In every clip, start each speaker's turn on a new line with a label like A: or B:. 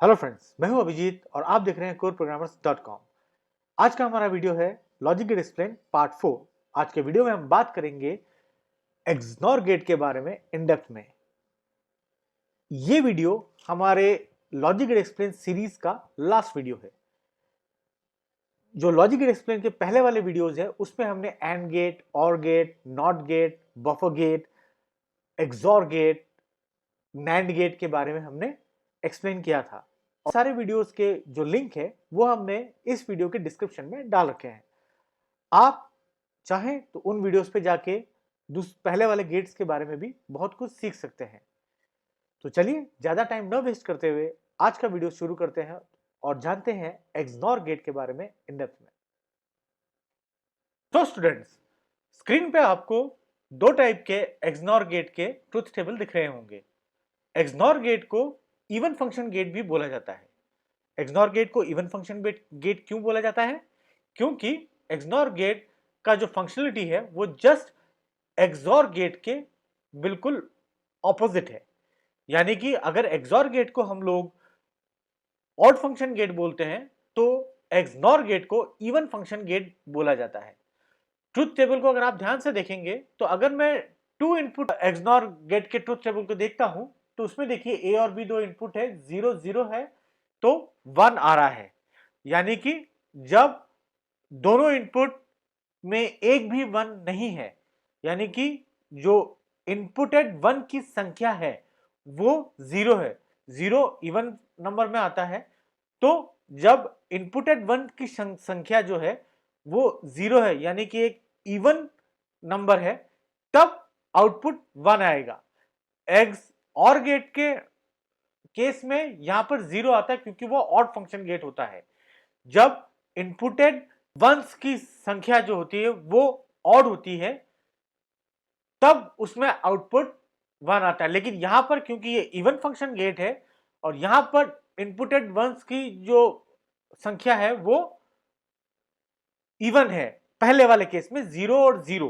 A: Hello friends, मैं हूं अभिजीत और आप देख रहे हैं coreprogrammers.com। आज का हमारा वीडियो है लॉजिक गेट एक्सप्लेन पार्ट 4। आज के वीडियो में हम बात करेंगे एक्सनॉर गेट के बारे में इन डेप्थ में। ये वीडियो हमारे लॉजिक गेट एक्सप्लेन सीरीज का लास्ट वीडियो है। जो लॉजिक गेट एक्सप्लेन के पहले वाले वीडियोज है उसमें हमने AND gate, OR gate, NOT gate, buffer gate, XOR gate, NAND gate के बारे में हमने एक्सप्लेन किया था। सारे वीडियोस के जो लिंक है वो हमने इस वीडियो के डिस्क्रिप्शन में डाल रखे हैं। आप चाहें तो उन वीडियोस पे जाके पहले वाले गेट्स के बारे में भी बहुत कुछ सीख सकते हैं। तो चलिए ज्यादा टाइम न वेस्ट करते हुए आज का वीडियो शुरू करते हैं और जानते हैं एक्सनॉर गेट के बारे में इन डेप्थ में। तो स्टूडेंट्स, स्क्रीन पे आपको दो टाइप के एक्सनॉर गेट के ट्रुथ टेबल दिख रहे होंगे। एक्सनॉर गेट को इवन फंक्शन गेट भी बोला जाता है। एक्सनॉर गेट को इवन फंक्शन गेट क्यों बोला जाता है? क्योंकि एक्सनॉर गेट का जो फंक्शनलिटी है वो जस्ट एक्सॉर गेट के बिल्कुल ऑपोजिट है। यानी कि अगर एक्सॉर गेट को हम लोग ऑड फंक्शन गेट बोलते हैं तो एक्सनॉर गेट को इवन फंक्शन गेट बोला जाता है। ट्रुथ टेबल को अगर आप ध्यान से देखेंगे तो अगर मैं टू इनपुट एक्सनॉर गेट के ट्रुथ टेबल को देखता हूं तो उसमें देखिए ए और बी दो इनपुट है, 0 0 है तो 1 आ रहा है। यानी कि जब दोनों इनपुट में एक भी 1 नहीं है, यानी कि जो इनपुटेड 1 की संख्या है वो 0 है, 0 इवन नंबर में आता है। तो जब इनपुटेड 1 की संख्या जो है वो 0 है, यानी कि एक इवन नंबर है, तब आउटपुट 1 आएगा। एक्स और गेट के केस में यहां पर 0 आता है क्योंकि वो ऑड फंक्शन गेट होता है। जब इनपुटेड वंस की संख्या जो होती है वो ऑड होती है तब उसमें आउटपुट 1 आता है। लेकिन यहां पर क्योंकि ये इवन फंक्शन गेट है और यहां पर इनपुटेड वंस की जो संख्या है वो इवन है, पहले वाले केस में 0 और 0,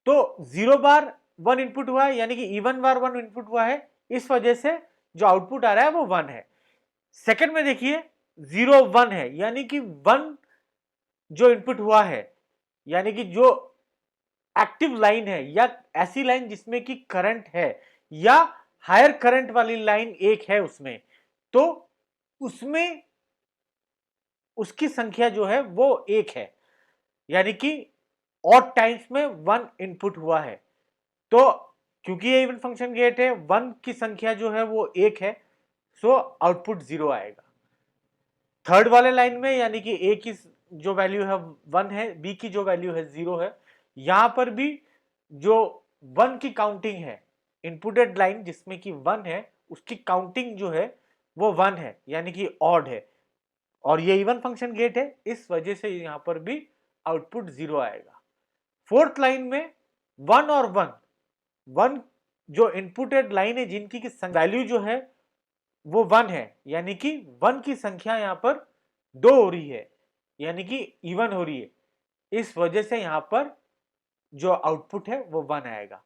A: तो 0 बार 1 इनपुट हुआ है, यानी कि इवन बार 1 इनपुट हुआ है, इस वजह से जो आउटपुट आ रहा है वो 1 है। सेकंड में देखिए 0 1 है, यानी कि 1 जो इनपुट हुआ है, यानी कि जो एक्टिव लाइन है या ऐसी लाइन जिसमें कि करंट है या हायर करंट वाली लाइन एक है उसमें, तो उसमें उसकी संख्या जो है वो एक है, यानी कि ऑड टाइम्स में 1 इनपुट हुआ है। तो क्योंकि ये इवन फंक्शन गेट है, 1 की संख्या जो है वो एक है, सो आउटपुट 0 आएगा। थर्ड वाले लाइन में यानी कि ए की जो वैल्यू है 1 है, बी की जो वैल्यू है 0 है, यहां पर भी जो 1 की काउंटिंग है, इनपुटेड लाइन जिसमें कि 1 है उसकी काउंटिंग जो है वो 1 है, यानी कि ऑड है, और ये इवन फंक्शन गेट है, इस वजह से यहां पर भी आउटपुट 0 आएगा। फोर्थ लाइन में 1 और 1, 1 जो इनपुटेड लाइन है जिनकी वैल्यू जो है वो 1 है, यानी कि 1 की संख्या यहां पर 2 हो रही है, यानी कि इवन हो रही है, इस वजह से यहां पर जो आउटपुट है वो 1 आएगा।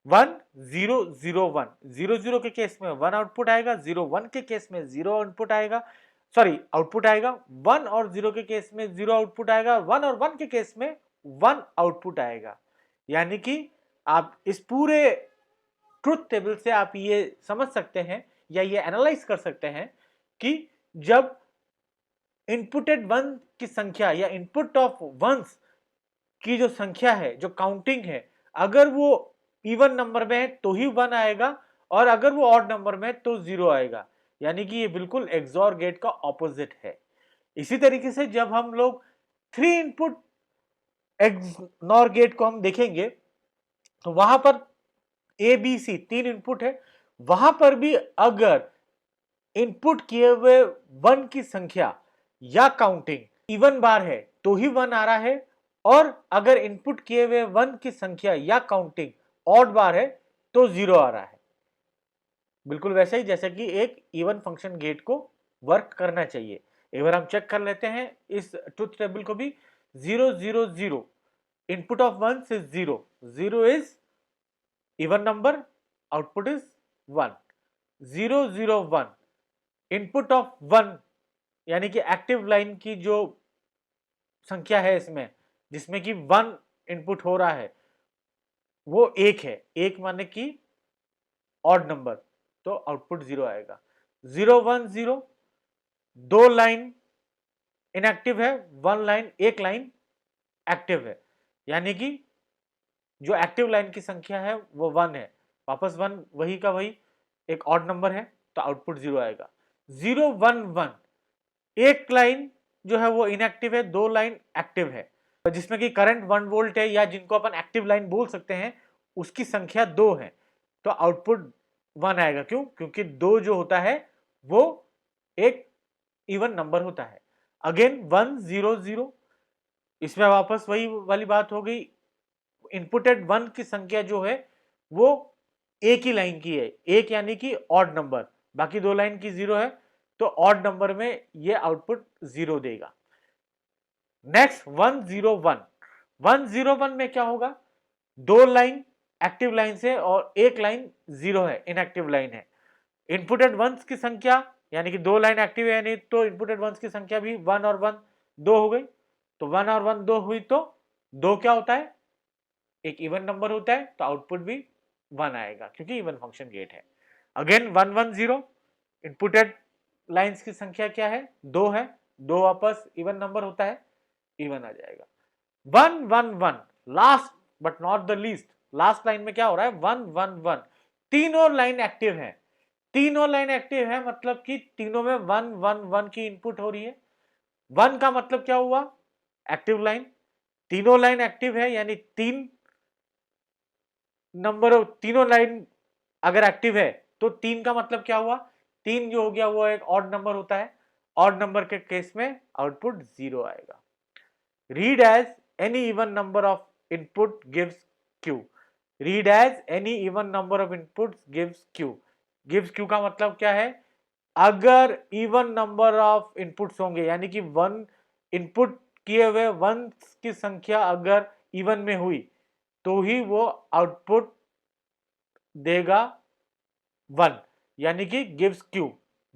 A: 1 0 0 1, 0 0 के केस में 1 आउटपुट आएगा, 0 1 के केस में 0 इनपुट आएगा, सॉरी आउटपुट आएगा। 1 और 0 के केस में 0 आउटपुट आएगा, 1 और 1 के केस में 1 आउटपुट आएगा। यानी कि आप इस पूरे ट्रुथ टेबल से आप ये समझ सकते हैं या ये एनालाइज कर सकते हैं कि जब इनपुटेड 1 की संख्या या इनपुट ऑफ वंस की जो संख्या है, जो काउंटिंग है, अगर वो इवन नंबर में है तो ही 1 आएगा, और अगर वो ऑड नंबर में है तो 0 आएगा। यानी कि ये बिल्कुल एक्सॉर गेट का ऑपोजिट है। इसी तरीके से जब हम लोग 3 इनपुट एक्सनॉर गेट को हम देखेंगे तो वहां पर ए बी सी 3 इनपुट है, वहां पर भी अगर इनपुट किए हुए 1 की संख्या या काउंटिंग इवन बार है तो ही 1 आ रहा है, और अगर इनपुट किए हुए 1 की संख्या या काउंटिंग ऑड बार है तो 0 आ रहा है। बिल्कुल वैसे ही जैसे कि एक इवन फंक्शन गेट को वर्क करना चाहिए। एक बार हम चेक कर लेते हैं इस ट्रुथ टेबल को भी। 0 0 0, input of 1 is 0, 0 is even number, output is 1। 0 0 1, input of 1 यानी कि एक्टिव लाइन की जो संख्या है इसमें, जिसमें कि 1 इनपुट हो रहा है, वो 1 है। 1 माने कि ऑड नंबर, तो आउटपुट 0 आएगा। 0 1 0, 2 लाइन इनएक्टिव है, 1 लाइन, 1 लाइन एक्टिव है, यानी कि जो एक्टिव लाइन की संख्या है वो 1 है। वापस 1 वही का वही एक ऑड नंबर है, तो आउटपुट 0 आएगा। 0 1 1, 1 लाइन जो है वो इनएक्टिव है, 2 लाइन एक्टिव है, जिसमें कि करंट 1 वोल्ट है, या जिनको अपन एक्टिव लाइन बोल सकते हैं, उसकी संख्या 2 है, तो आउटपुट 1 आएगा। क्यों? क्योंकि 2 जो होता है वो एक इवन नंबर होता है। अगेन 1 0 0, इसमें वापस वही वाली बात हो गई, इनपुटेड 1 की संख्या जो है वो एक ही लाइन की है, एक यानी कि ऑड नंबर, बाकी 2 लाइन की 0 है, तो ऑड नंबर में ये आउटपुट 0 देगा। नेक्स्ट 1 0 1, 1 0 1 में क्या होगा? 2 लाइन एक्टिव लाइन से और 1 लाइन 0 है, इनएक्टिव लाइन है। इनपुटेड 1 की संख्या यानी कि 2 लाइन एक्टिव है, यानी तो इनपुटेड 1 की संख्या भी 1 और 1 2 हो गई, तो 1 और 1 2 हुई, तो 2 क्या होता है? एक इवन नंबर होता है, तो आउटपुट भी 1 आएगा, क्योंकि इवन फंक्शन गेट है। अगेन 1 1 0, इनपुटेड लाइंस की संख्या क्या है? 2 है, 2 वापस इवन नंबर होता है, इवन आ जाएगा। 1 1 1, last but not the least, last line में क्या हो रहा है? 1 1 1, तीनों लाइन एक्टिव है, तीनों लाइन एक्टिव है, मतलब कि तीनों में 1 1 1 की इनपुट हो रही है। 1 का मतलब क्या हुआ? एक्टिव लाइन, तीनों लाइन एक्टिव है, यानी 3 नंबर, तीनों लाइन अगर एक्टिव है तो 3 का मतलब क्या हुआ? 3 जो हो गया वो एक ऑड नंबर होता है, ऑड नंबर के केस में आउटपुट 0 आएगा। Read as any even number of input gives Q, read as any even number of input gives Q, gives Q का मतलब क्या है? अगर इवन नंबर ऑफ इनपुट्स होंगे, यानी कि 1 इनपुट किए हुए 1 की संख्या अगर इवन में हुई, तो ही वो आउटपुट देगा 1, यानी कि गिव्स क्यू।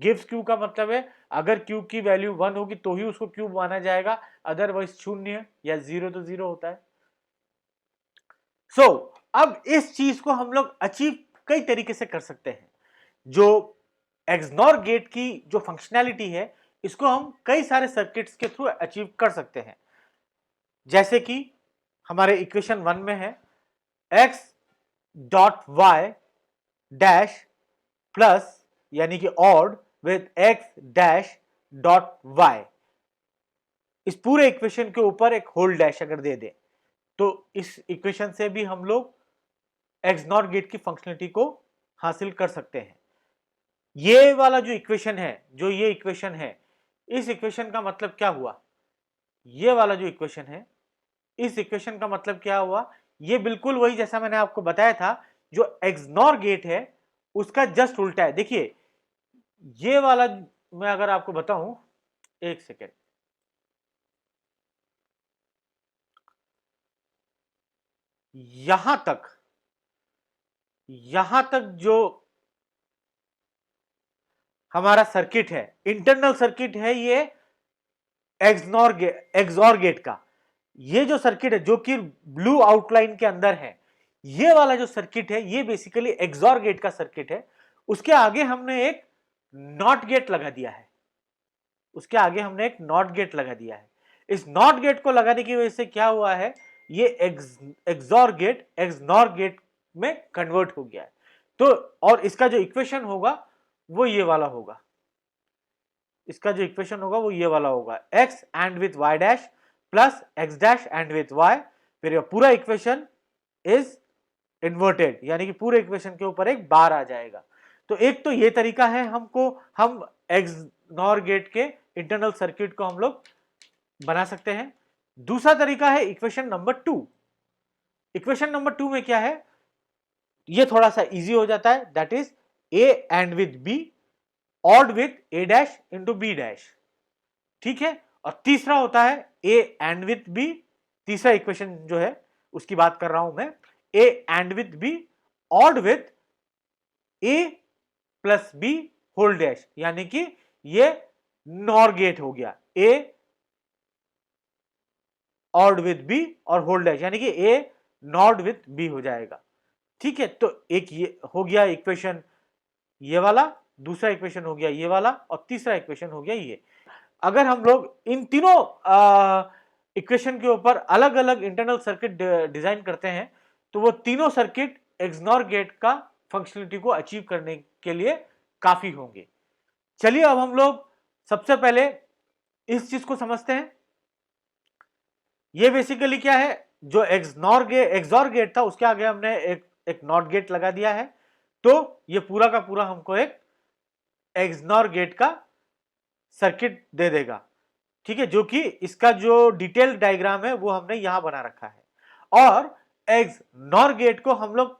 A: गिव्स क्यू का मतलब है अगर क्यू की वैल्यू 1 होगी तो ही उसको क्यू माना जाएगा, अदरवाइज 0 या 0 तो 0 होता है। अब इस चीज को हम लोग अचीव कई तरीके से कर सकते हैं। जो एक्सनॉर गेट की जो फंक्शनैलिटी है, इसको हम कई सारे सर्किट्स के थ्रू अचीव कर सकते हैं। जैसे कि हमारे इक्वेशन 1 में है x dot y dash plus यानी कि odd with x dash dot y, इस पूरे इक्वेशन के ऊपर एक होल डैश अगर दे दे, तो इस इक्वेशन से भी हम लोग एक्सनॉर गेट की फंक्शनलिटी को हासिल कर सकते हैं। ये वाला जो इक्वेशन है, जो ये इक्वेशन है, इस इक्वेशन का मतलब क्या हुआ? ये वाला जो इक्वेशन है, इस इक्वेशन का मतलब क्या हुआ? ये बिल्कुल वही जैसा मैंने आपको बताया था, जो एक्सनॉर गेट है उसका जस्ट उल्टा है। देखिए ये वाला मैं अगर आपको बताऊं, एक सेकेंड, यहां तक जो हमारा सर्किट है, इंटरनल सर्किट है ये एक्सॉर गेट का। ये जो सर्किट है जो कि ब्लू आउटलाइन के अंदर है, ये वाला जो सर्किट है ये बेसिकली एक्सॉर गेट का सर्किट है। उसके आगे हमने एक नॉट गेट लगा दिया है, उसके आगे हमने एक नॉट गेट लगा दिया है। इस नॉट गेट को लगाने की वजह से क्या हुआ है? ये एक्सॉर गेट एक्सनॉर गेट में कन्वर्ट हो गया है। तो और इसका जो इक्वेशन होगा वो ये वाला होगा, इसका जो इक्वेशन होगा वो ये वाला होगा, x and with y dash plus x dash and with y, फिर ये पूरा इक्वेशन इज इन्वर्टेड, यानी कि पूरे इक्वेशन के ऊपर एक बार आ जाएगा। तो एक तो ये तरीका है हम एक्सनॉर गेट के इंटरनल सर्किट को हम लोग बना सकते हैं। दूसरा तरीका है इक्वेशन नंबर 2। इक्वेशन नंबर 2 में क्या है? ये थोड़ा सा इजी हो जाता है, that is a AND with b ORed with a dash into b dash, ठीक है। और तीसरा होता है a एंड विथ b, तीसरा इक्वेशन जो है उसकी बात कर रहा हूं मैं, a AND with b ORed with a plus b whole dash, यानी कि ये नॉर गेट हो गया, ए ऑर्ड विथ बी और होल्ड डैश, यानी कि ए नॉर्ड विथ बी हो जाएगा। ठीक है, तो एक ये हो गया इक्वेशन ये वाला, दूसरा इक्वेशन हो गया ये वाला, और तीसरा इक्वेशन हो गया ये। अगर हम लोग इन तीनों इक्वेशन के ऊपर अलग अलग इंटरनल सर्किट डिजाइन करते हैं तो वो तीनों सर्किट एक्सनॉर गेट का फंक्शनलिटी को अचीव करने के लिए काफी होंगे। चलिए अब हम लोग सबसे पहले इस चीज को समझते हैं। ये बेसिकली क्या है, जो एक्सॉर गेट था उसके आगे हमने एक नॉट गेट लगा दिया है, तो ये पूरा का पूरा हमको एक एक्सनॉर गेट का सर्किट दे देगा। ठीक है, जो कि इसका जो डिटेल डायग्राम है वो हमने यहां बना रखा है। और एक्सनॉर गेट को हम लोग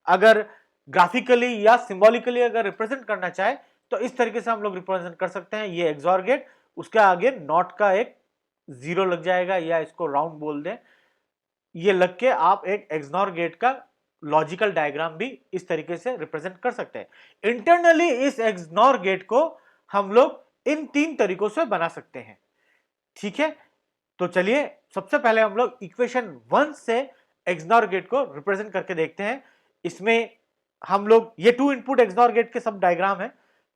A: अगर ग्राफिकली या सिंबॉलिकली अगर रिप्रेजेंट करना चाहे तो इस तरीके से हम लोग रिप्रेजेंट कर सकते हैं। ये एक्सॉर गेट, उसके आगे नॉट का एक जीरो लग जाएगा, या इसको राउंड बोल दें, ये लग के आप एक एक्सनॉर गेट का लॉजिकल डायग्राम भी इस तरीके से रिप्रेजेंट कर सकते हैं। इंटरनली इस एक्सनॉर गेट को हम लोग इन तीन तरीकों से बना सकते हैं। ठीक है, तो चलिए सबसे पहले हम लोग इक्वेशन 1 से एक्सनॉर गेट को रिप्रेजेंट करके देखते हैं। इसमें हम लोग ये 2 इनपुट एक्सनॉर गेट के सब डायग्राम है।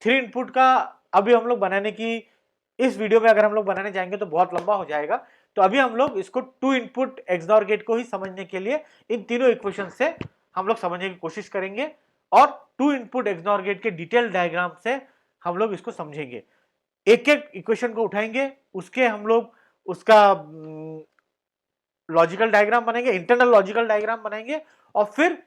A: 3 इनपुट का अभी हम लोग बनाने की, इस वीडियो में अगर हम लोग बनाने जाएंगे तो बहुत लंबा हो जाएगा, तो अभी हम लोग इसको 2 इनपुट एक्सनॉर गेट को ही समझने के लिए इन तीनों इक्वेशन से हम लोग समझने की कोशिश करेंगे, और 2 इनपुट एक्सनॉर गेट के डिटेल डायग्राम से हम लोग इसको समझेंगे। एक एक इक्वेशन को उठाएंगे, उसके हम लोग उसका लॉजिकल डायग्राम बनाएंगे, इंटरनल लॉजिकल डायग्राम बनाएंगे, और फिर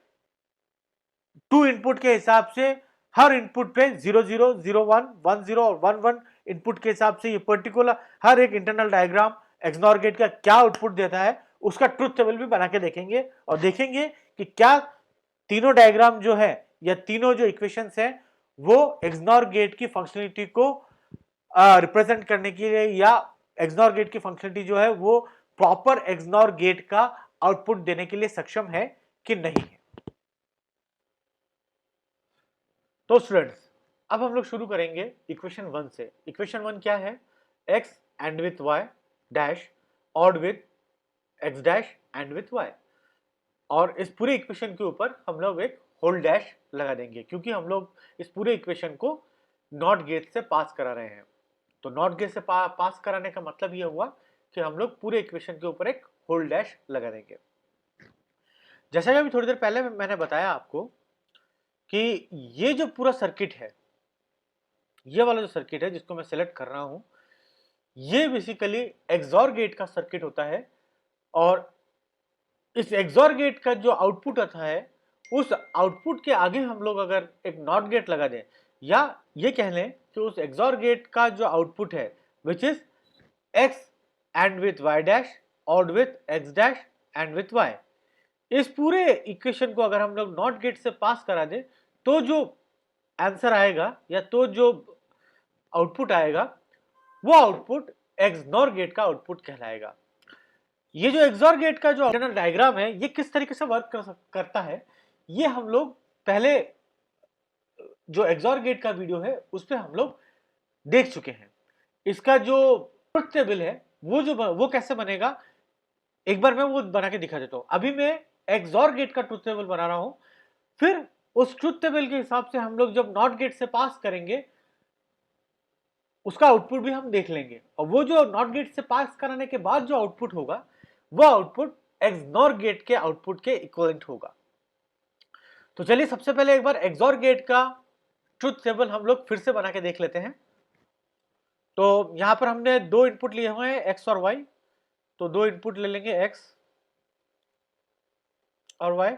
A: 2 इनपुट के हिसाब से हर इनपुट पे 0 0 0 1 1 0 और 1 1 इनपुट के हिसाब से ये पर्टिकुलर हर एक इंटरनल डायग्राम एक्सनॉर गेट का क्या आउटपुट देता है उसका ट्रुथ टेबल भी बना के देखेंगे, और देखेंगे कि क्या तीनों डायग्राम जो है या तीनों जो इक्वेशंस है वो एक्सनॉर गेट की फंक्शनलिटी को रिप्रेजेंट करने के लिए, या एक्सनॉर गेट की फंक्शनलिटी जो है वो प्रॉपर एक्सनॉर गेट का आउटपुट देने के लिए सक्षम है कि नहीं है। तो स्टूडेंट्स अब हम लोग शुरू करेंगे इक्वेशन 1 से। इक्वेशन 1 क्या है, x and with y dash odd with x dash and with y, और इस पूरे इक्वेशन के ऊपर हम लोग एक होल डैश लगा देंगे क्योंकि हम लोग इस पूरे इक्वेशन को नॉट गेट से पास करा रहे हैं। तो नॉट गेट से पास कराने का मतलब यह हुआ कि हम लोग पूरे इक्वेशन के ऊपर एक होल डैश लगा देंगे। जैसा कि अभी थोड़ी देर पहले मैंने बताया आपको कि ये जो पूरा सर्किट है, ये वाला जो सर्किट है जिसको मैं सिलेक्ट कर रहा हूं, ये बेसिकली एक्सॉर गेट का सर्किट होता है, और इस एक्सॉर गेट का जो आउटपुट आता है उस आउटपुट के आगे हम लोग अगर एक नॉट गेट लगा दें, या ये कह लें कि उस एक्सॉर गेट का जो आउटपुट है which is x and with y dash odd with x dash and with y, इस पूरे इक्वेशन को अगर हम लोग नॉट गेट से पास करा दें तो जो आंसर आएगा या तो जो आउटपुट आएगा वो आउटपुट एक्सनॉर गेट का आउटपुट कहलाएगा। ये जो एक्सॉर गेट का जो इंटरनल डायग्राम है ये किस तरीके से वर्क करता है, ये हम लोग पहले जो एक्सॉर गेट का वीडियो है उस पर हम लोग देख चुके हैं। इसका जो ट्रुथ टेबल है वो कैसे बनेगा, एक बार मैं वो बना के दिखा देता हूं। अभी मैं एक्सॉर गेट का ट्रुथ टेबल बना रहा हूं, फिर उस ट्रुथ टेबल के हिसाब से हम लोग जब नॉट गेट से पास करेंगे उसका आउटपुट भी हम देख लेंगे, और वो जो नॉट गेट से पास कराने के बाद जो आउटपुट होगा वो आउटपुट एक्सनॉर गेट के आउटपुट के इक्विवेलेंट होगा। तो चलिए सबसे पहले एक बार एक्सॉर गेट का ट्रुथ टेबल हम लोग फिर से बना के देख लेते हैं। तो यहां पर हमने 2 इनपुट लिए हुए हैं x और y, तो 2 इनपुट ले लेंगे x और y।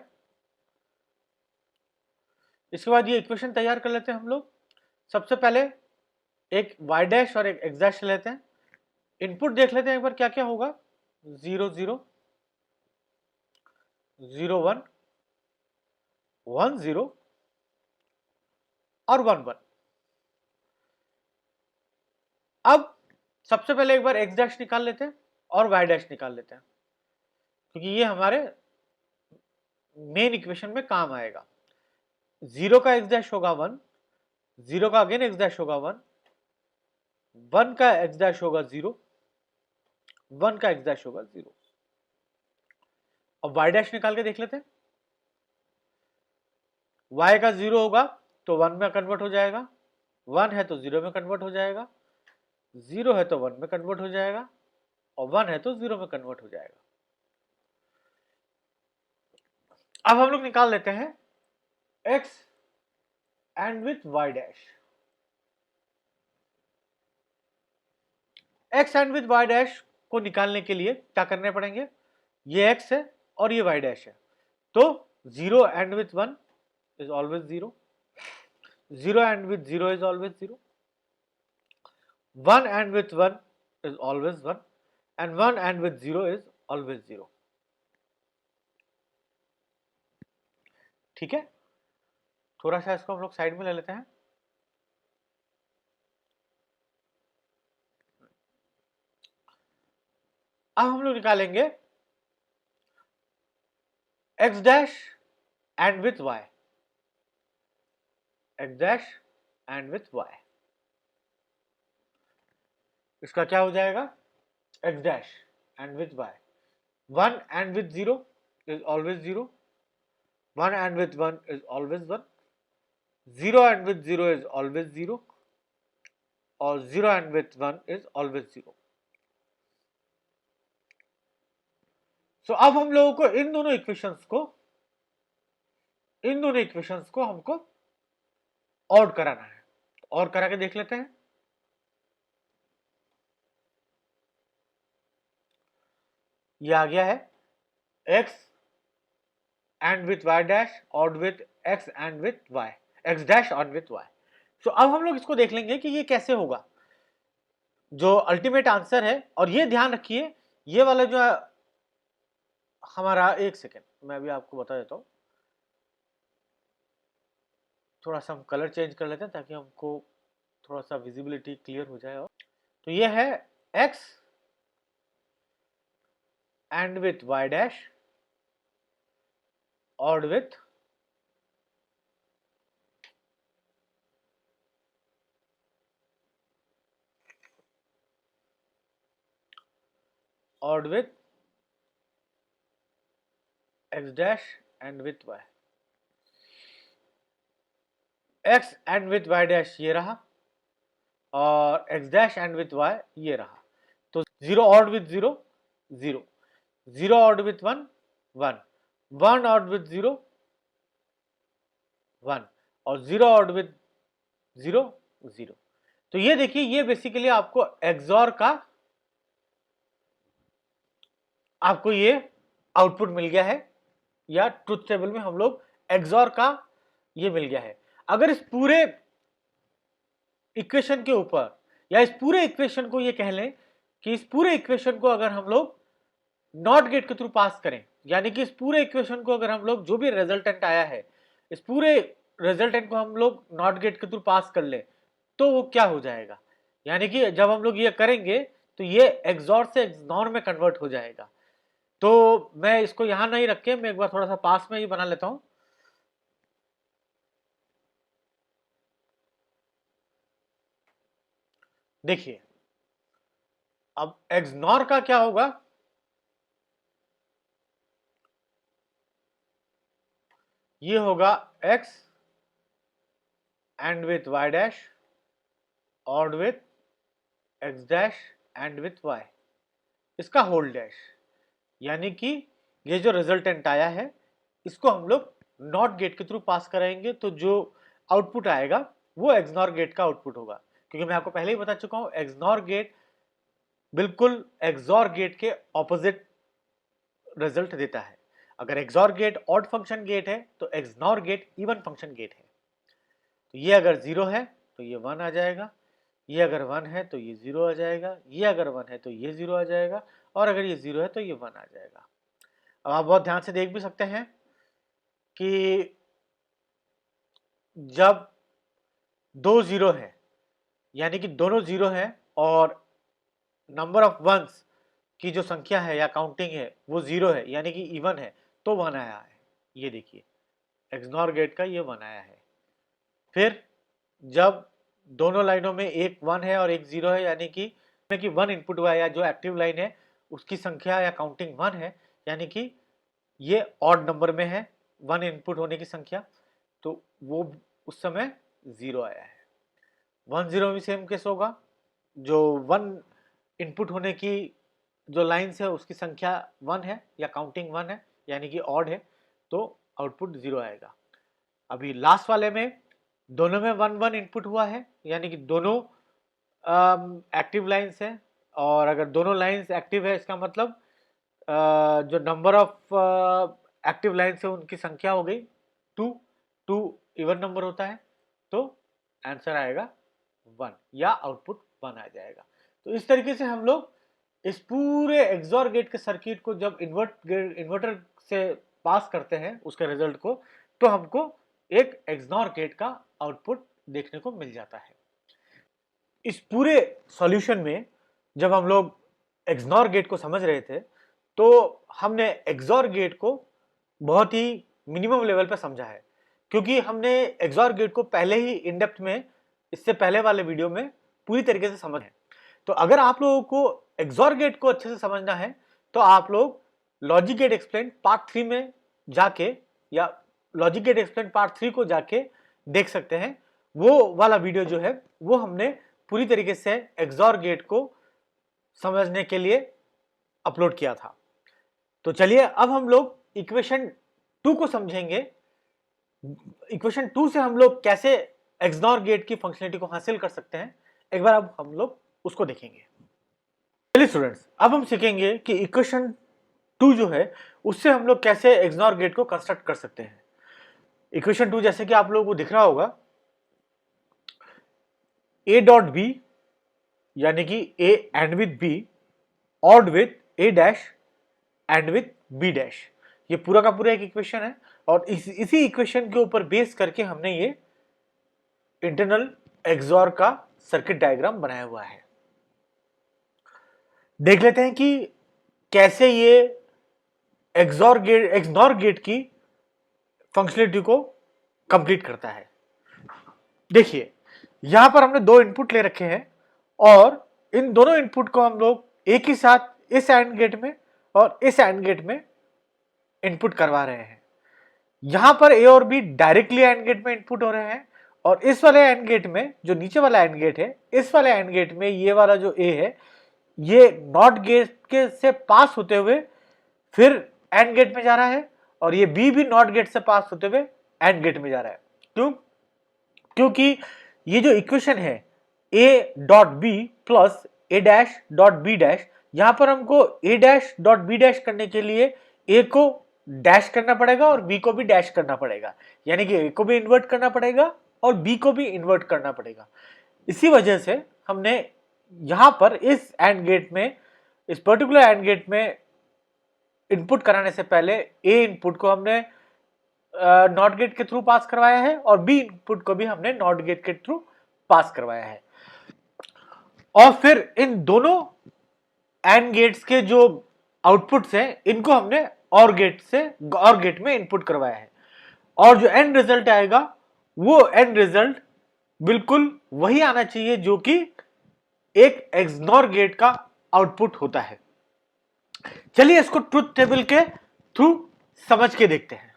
A: इसके बाद ये इक्वेशन तैयार कर लेते हैं हम लोग। सबसे पहले एक y डैश और एक x डैश लेते हैं। इनपुट देख लेते हैं एक बार क्या क्या होगा, 0 0 0 1 1 0 और 1 1। अब सबसे पहले एक बार x डैश निकाल लेते हैं और y डैश निकाल लेते हैं क्योंकि ये हमारे मेन इक्वेशन में काम आएगा। 0 का x डैश होगा 1, 0 का अगेन x डैश होगा 1, 1 का x डैश होगा 0, 1 का x डैश होगा 0। अब y डैश निकाल के देख लेते हैं। y का 0 होगा तो 1 में कन्वर्ट हो जाएगा, 1 है तो 0 में कन्वर्ट हो जाएगा, 0 है तो 1 में कन्वर्ट हो जाएगा, और 1 है तो 0 में कन्वर्ट हो जाएगा। अब हम लोग निकाल लेते हैं x and with y dash. x and with y dash को निकालने के लिए क्या करने पड़ेंगे, ये x है और ये y डैश है, तो 0 and with 1 is always 0, 0 and with 0 is always 0, 1 and with 1 is always 1, and 1 and with 0 is always 0। ठीक है, थोड़ा सा इसको हम लोग साइड में ले लेते हैं। अब हम लोग निकालेंगे x dash and with y, x dash and with y। इसका क्या हो जाएगा, x dash and with y, 1 and with 0 is always 0, 1 and with 1 is always 1, 0 and with 0 is always 0, और 0 and with 1 is always 0। सो अब हम लोगों को इन दोनों इक्वेशंस को हमको ऑड कराना है, और करा के देख लेते हैं। ये आ गया है x and with y dash odd with x and with y, x dash odd with y। सो अब हम लोग इसको देख लेंगे कि ये कैसे होगा, जो अल्टीमेट आंसर है। और ये ध्यान रखिए, ये वाला जो है हमारा, एक सेकेंड मैं अभी आपको बता देता हूं, थोड़ा सा हम कलर चेंज कर लेते हैं ताकि हमको थोड़ा सा विजिबिलिटी क्लियर हो जाए। और तो ये है x and with y dash odd with x dash and with y। x and with y dash ये रहा, और x dash and with y ये रहा। तो 0 ORed with 0 0, 0 ORed with 1 1, 1 odd with 0 1, और 0 ऑड विथ 0 0। तो ये देखिए, ये बेसिकली आपको एक्सॉर का आपको ये आउटपुट मिल गया है, या ट्रुथ टेबल में हम लोग एक्सॉर का ये मिल गया है। अगर इस पूरे इक्वेशन के ऊपर, या इस पूरे इक्वेशन को ये कह लें कि इस पूरे इक्वेशन को अगर हम लोग नॉट गेट के थ्रू पास करें, यानी कि इस पूरे इक्वेशन को अगर हम लोग, जो भी रिजल्टेंट आया है, इस पूरे रिजल्टेंट को हम लोग नॉट गेट के थ्रू पास कर ले, तो वो क्या हो जाएगा, यानी कि जब हम लोग ये करेंगे तो ये एक्सॉर से एक्सनॉर में कन्वर्ट हो जाएगा। तो मैं इसको यहां नहीं रख के मैं एक बार थोड़ा सा पास में ही बना लेता हूं। देखिए, अब एक्सनॉर का क्या होगा, ये होगा x and with y dash odd with x dash and with y, इसका होल डैश, यानी कि ये जो रिजल्टेंट आया है इसको हम लोग नॉट गेट के थ्रू पास कराएंगे, तो जो आउटपुट आएगा वो एक्सनॉर गेट का आउटपुट होगा। क्योंकि मैं आपको पहले ही बता चुका हूं, एक्सनॉर गेट बिल्कुल एक्सॉर गेट के ऑपोजिट रिजल्ट देता है। अगर XOR gate odd function gate है तो XNOR gate even function gate है। तो ये अगर 0 है तो ये 1 आ जाएगा, ये अगर 1 है तो ये 0 आ जाएगा, ये अगर 1 है तो ये 0 आ जाएगा, और अगर ये 0 है तो ये 1 आ जाएगा। अब आप बहुत ध्यान से देख भी सकते हैं कि जब दो 0 है, यानी कि दोनों 0 है और नंबर ऑफ वंस की जो संख्या है या काउंटिंग है वो 0 है, यानी कि इवन है, तो 1 आया है। ये देखिए, एक्सनॉर गेट का ये 1 आया है। फिर जब दोनों लाइनों में एक 1 है और एक 0 है, यानी कि 1 इनपुट हुआ है, या जो एक्टिव लाइन है उसकी संख्या या काउंटिंग 1 है, यानी कि ये ऑड नंबर में है 1 इनपुट होने की संख्या, तो वो उस समय 0 आया है। 1 0 भी सेम केस होगा, जो 1 इनपुट होने की जो लाइन्स है उसकी संख्या 1 है या काउंटिंग 1 है, यानी कि ऑड है, तो आउटपुट 0 आएगा। अभी लास्ट वाले में दोनों में 1 1 इनपुट हुआ है, यानी कि दोनों एक्टिव लाइन्स है, और अगर दोनों लाइन्स एक्टिव है इसका मतलब जो नंबर ऑफ एक्टिव लाइन्स है उनकी संख्या हो गई 2, 2 इवन नंबर होता है, तो आंसर आएगा 1 या आउटपुट 1 आ जाएगा। तो इस तरीके से हम लोग इस पूरे एक्सॉर गेट के सर्किट को जब इन्वर्टर से पास करते हैं उसके रिजल्ट को, तो हमको एक एक्सॉर गेट का आउटपुट देखने को मिल जाता है। इस पूरे सॉल्यूशन में जब हम लोग एक्सॉर गेट को समझ रहे थे तो हमने एक्सॉर गेट को बहुत ही मिनिमम लेवल पर समझा है, क्योंकि हमने एक्सॉर गेट को पहले ही इन डेप्थ में इससे पहले वाले वीडियो में पूरी तरीके से समझ है। तो अगर आप लोगों को एक्सॉर गेट को अच्छे से समझना है तो आप लोग लॉजिक गेट एक्सप्लेन पार्ट 3 में जाके, या लॉजिक गेट एक्सप्लेन पार्ट 3 को जाके देख सकते हैं। वो वाला वीडियो जो है वो हमने पूरी तरीके से एक्सॉर गेट को समझने के लिए अपलोड किया था। तो चलिए अब हम लोग इक्वेशन 2 को समझेंगे। इक्वेशन 2 से हम लोग कैसे एक्सॉर गेट की फंक्शनलिटी को हासिल कर सकते हैं, एक बार अब हम लोग उसको देखेंगे। चलिए स्टूडेंट्स, अब हम सीखेंगे कि इक्वेशन 2 जो है उससे हम लोग कैसे एक्सॉर गेट को कंस्ट्रक्ट कर सकते हैं। इक्वेशन 2 जैसे कि आप लोगों को दिख रहा होगा, a डॉट बी यानी कि a AND with b ORed with a dash and with b dash, ये पूरा का पूरा एक इक्वेशन है, और इसी इक्वेशन के ऊपर बेस करके हमने ये इंटरनल एक्सॉर का सर्किट डायग्राम बनाया हुआ है। देख लेते हैं कि कैसे ये एक्सॉर गेट की फंक्शनलिटी को कंप्लीट करता है। देखिए यहां पर हमने 2 इनपुट ले रखे हैं, और इन दोनों इनपुट को हम लोग एक ही साथ इस एंड गेट में और इस एंड गेट में इनपुट करवा रहे हैं। यहां पर ए और बी डायरेक्टली एंड गेट में इनपुट हो रहे हैं, और इस वाले एंड गेट में, जो नीचे वाला एंड गेट है, इस वाले एंड गेट में ये वाला जो ए है ये नॉट गेट के से पास होते हुए फिर एंड गेट में जा रहा है, और ये बी भी नॉट गेट से पास होते हुए एंड गेट में जा रहा है। क्यों? क्योंकि ये जो इक्वेशन है a dot b plus a dash dot b dash, यहां पर हमको a dash dot b dash करने के लिए a को डैश करना पड़ेगा और b को भी डैश करना पड़ेगा, यानी कि a को भी इन्वर्ट करना पड़ेगा और b को भी इन्वर्ट करना पड़ेगा। इसी वजह से हमने यहां पर इस एंड गेट में, इस पर्टिकुलर एंड गेट में इनपुट कराने से पहले a इनपुट को हमने नॉट गेट के थ्रू पास करवाया है, और b इनपुट को भी हमने नॉट गेट के थ्रू पास करवाया है, और फिर इन दोनों एंड गेट्स के जो आउटपुट्स हैं इनको हमने और गेट में इनपुट करवाया है, और जो एंड रिजल्ट आएगा वो एंड रिजल्ट बिल्कुल वही आना चाहिए जो कि एक एक्सॉर गेट का आउटपुट होता है। चलिए इसको ट्रुथ टेबल के थ्रू समझ के देखते हैं।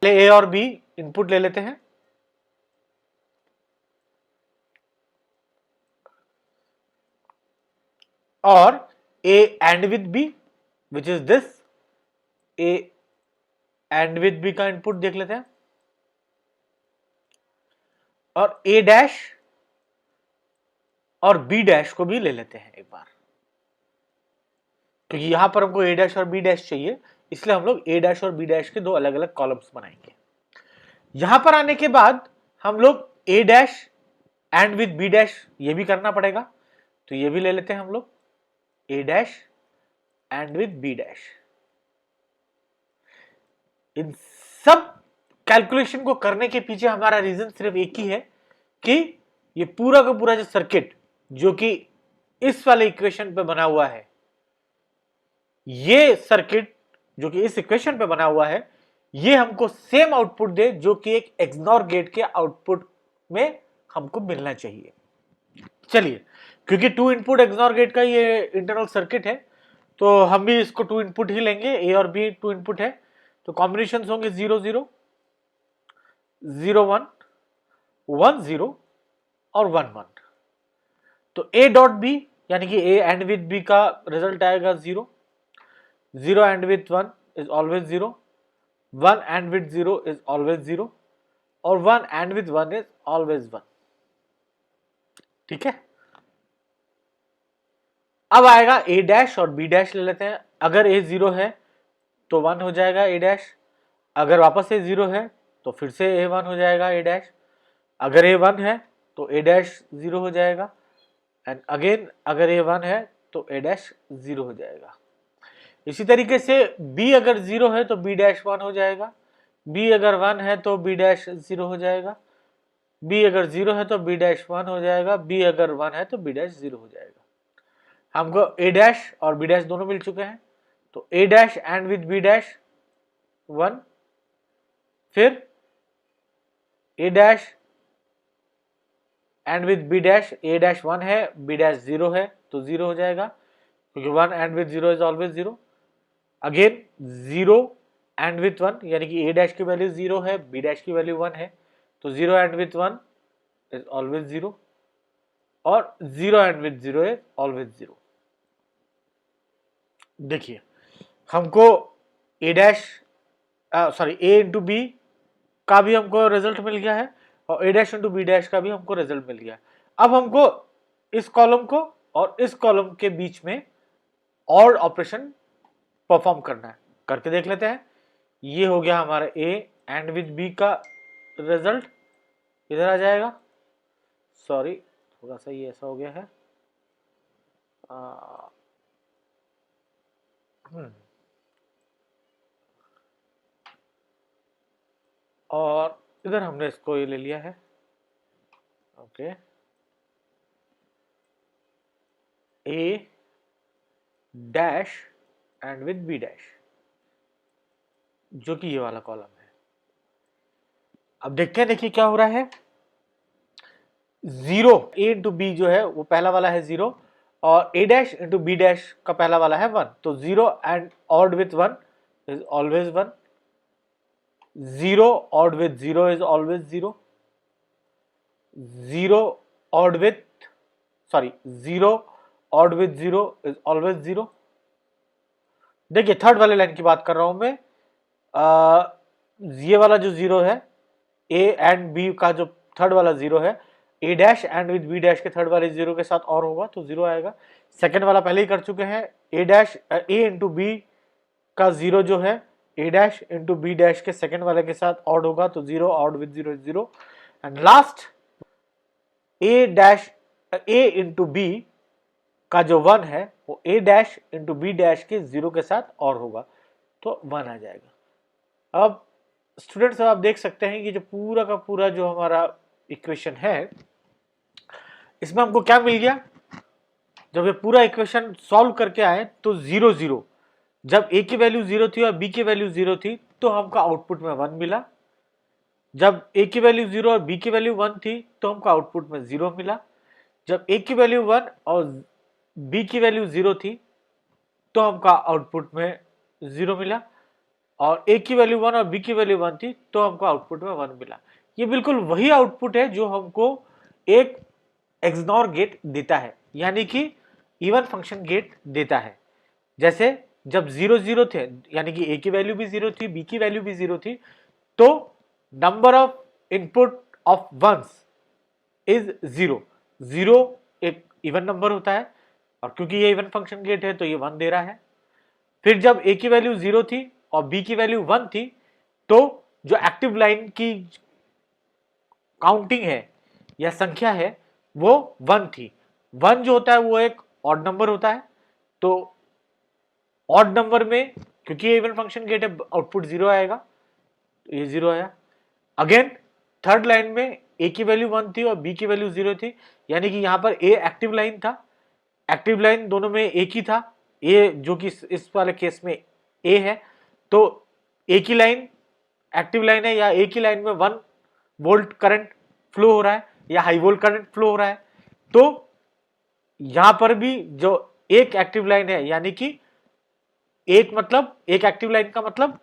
A: पहले ए और बी इनपुट ले लेते हैं, और a AND with b which is this, a AND with b का इनपुट देख लेते हैं, और a डैश और b डैश को भी ले लेते हैं एक बार, क्योंकि यहां पर हमको a डैश और b डैश चाहिए, इसलिए हम लोग a डैश और b डैश के 2 अलग अलग कॉलम्स बनाएंगे। यहां पर आने के बाद हम लोग a dash and with b dash ये भी करना पड़ेगा, तो ये भी ले लेते हैं हम लोग a dash and with b dash. इन सब कैलकुलेशन को करने के पीछे हमारा रीजन सिर्फ एक ही है कि ये पूरा का पूरा जो सर्किट जो कि इस वाले इक्वेशन पे बना हुआ है, ये सर्किट जो कि इस इक्वेशन पे बना हुआ है, ये हमको सेम आउटपुट दे जो कि एक एक्सॉर गेट के आउटपुट में हमको मिलना चाहिए। चलिए, क्योंकि 2 इनपुट XNOR गेट का ये इंटरनल सर्किट है तो हम भी इसको 2 इनपुट ही लेंगे, ए और बी 2 इनपुट है तो कॉम्बिनेशन होंगे 0 0 0 1 1 0 और 1 1। तो ए डॉट बी यानी कि ए एंड विथ बी का रिजल्ट आएगा 0 0 and with 1 is always 0 1 and with 0 is always 0 और 1 एंड विथ 1 इज ऑलवेज 1। ठीक है, अब आएगा ए डैश और बी डैश ले लेते हैं। अगर ए 0 है तो 1 हो जाएगा ए डैश, अगर वापस ए 0 है तो फिर से ए 1 हो जाएगा ए डैश, अगर ए 1 है तो ए डैश 0 हो जाएगा एंड अगेन अगर ए 1 है तो ए डैश 0 हो जाएगा। इसी तरीके से बी अगर 0 है तो बी डैश 1 हो जाएगा, बी अगर 1 है तो बी डैश 0 हो जाएगा, बी अगर 0 है तो बी डैश 1 हो जाएगा, बी अगर 1 है तो बी डैश 0 हो जाएगा। हमको ए डैश और बी डैश दोनों मिल चुके हैं तो A dash and with B dash 1, फिर A dash and with B dash, A dash 1 है बी डैश 0 है तो 0 हो जाएगा क्योंकि 1 and with 0 is always 0। Again 0 and with 1 यानी कि ए डैश की वैल्यू 0 है, बी डैश की वैल्यू 1 है तो 0 एंड विथ 1 इज ऑलवेज 0 और 0 एंड विथ 0 इज ऑलवेज 0। देखिए, हमको A dash sorry A into B का भी हमको रिजल्ट मिल गया है और A dash into B dash का भी हमको रिजल्ट मिल गया है। अब हमको इस कॉलम को और इस कॉलम के बीच में ऑड ऑपरेशन परफॉर्म करना है, करके देख लेते हैं। ये हो गया हमारा ए एंड विथ बी का रिजल्ट, इधर आ जाएगा, सॉरी थोड़ा सा ये ऐसा हो गया है, और इधर हमने इसको ये ले लिया है, okay a dash and with B dash जो कि ये वाला कॉलम है। अब देखते हैं, देखिए क्या हो रहा है। 0 ए इंटू बी जो है वो पहला वाला है 0 और A dash into B dash का पहला वाला है 1 तो 0 and odd with 1 is always 1, 0 ORed with 0 is always 0, 0 ORed with 0 ORed with 0 is always 0। देखिए थर्ड वाले लाइन की बात कर रहा हूं मैं, ये वाला जो 0 है ए एंड बी का जो थर्ड वाला 0 है, A dash and with B dash के थर्ड वाले 0 के साथ और होगा तो 0 आएगा। सेकंड वाला पहले ही कर चुके हैं, A dash A into B का 0 जो है A dash into B dash के सेकंड वाले के साथ ऑड होगा तो 0 ORed with 0 is 0 and last A dash A into B का जो 1 है वो A dash into B dash के 0 के साथ और होगा तो 1 आ जाएगा। अब स्टूडेंट्स आप देख सकते हैं कि जो पूरा का पूरा जो हमारा इक्वेशन है इसमें हमको क्या मिल गया, जब ये पूरा इक्वेशन सॉल्व करके आए तो 0 0, जब ए की वैल्यू 0 थी और बी की वैल्यू 0 थी तो हमको आउटपुट में 1 मिला, जब ए की वैल्यू 0 और बी की वैल्यू 1 थी तो हमको आउटपुट में 0 मिला, जब ए की वैल्यू 1 और बी की वैल्यू 0 थी तो हमको आउटपुट में 0 मिला, और ए की वैल्यू 1 और बी की वैल्यू 1 थी तो हमको आउटपुट में 1 मिला। ये बिल्कुल वही आउटपुट है जो हमको एक XNOR गेट देता है, यानी कि इवन फंक्शन गेट देता है। जैसे जब 0 0 थे यानी कि ए की वैल्यू भी 0 थी, बी की वैल्यू भी 0 थी, तो number of input of ones is 0, 0 एक इवन नंबर होता है और क्योंकि ये इवन फंक्शन गेट है तो ये 1 दे रहा है। फिर जब ए की वैल्यू 0 थी और बी की वैल्यू 1 थी तो जो एक्टिव लाइन की काउंटिंग है या संख्या है वो 1 थी। 1 जो होता है वो एक ऑड नंबर होता है, तो ऑड नंबर में क्योंकि ये इवन फंक्शन गेट है आउटपुट 0 आएगा तो ये 0 आया। अगेन थर्ड लाइन में ए की वैल्यू 1 थी और बी की वैल्यू 0 थी, यानी कि यहां पर ए एक्टिव लाइन था, एक्टिव लाइन दोनों में एक ही था, ए जो कि इस वाले केस में ए है तो ए की लाइन एक्टिव लाइन है या ए की लाइन में 1 वोल्ट करंट फ्लो हो रहा है या हाई वोल्ट करंट फ्लो हो रहा है। तो यहां पर भी जो एक एक्टिव लाइन है, यानी कि एक एक्टिव लाइन का मतलब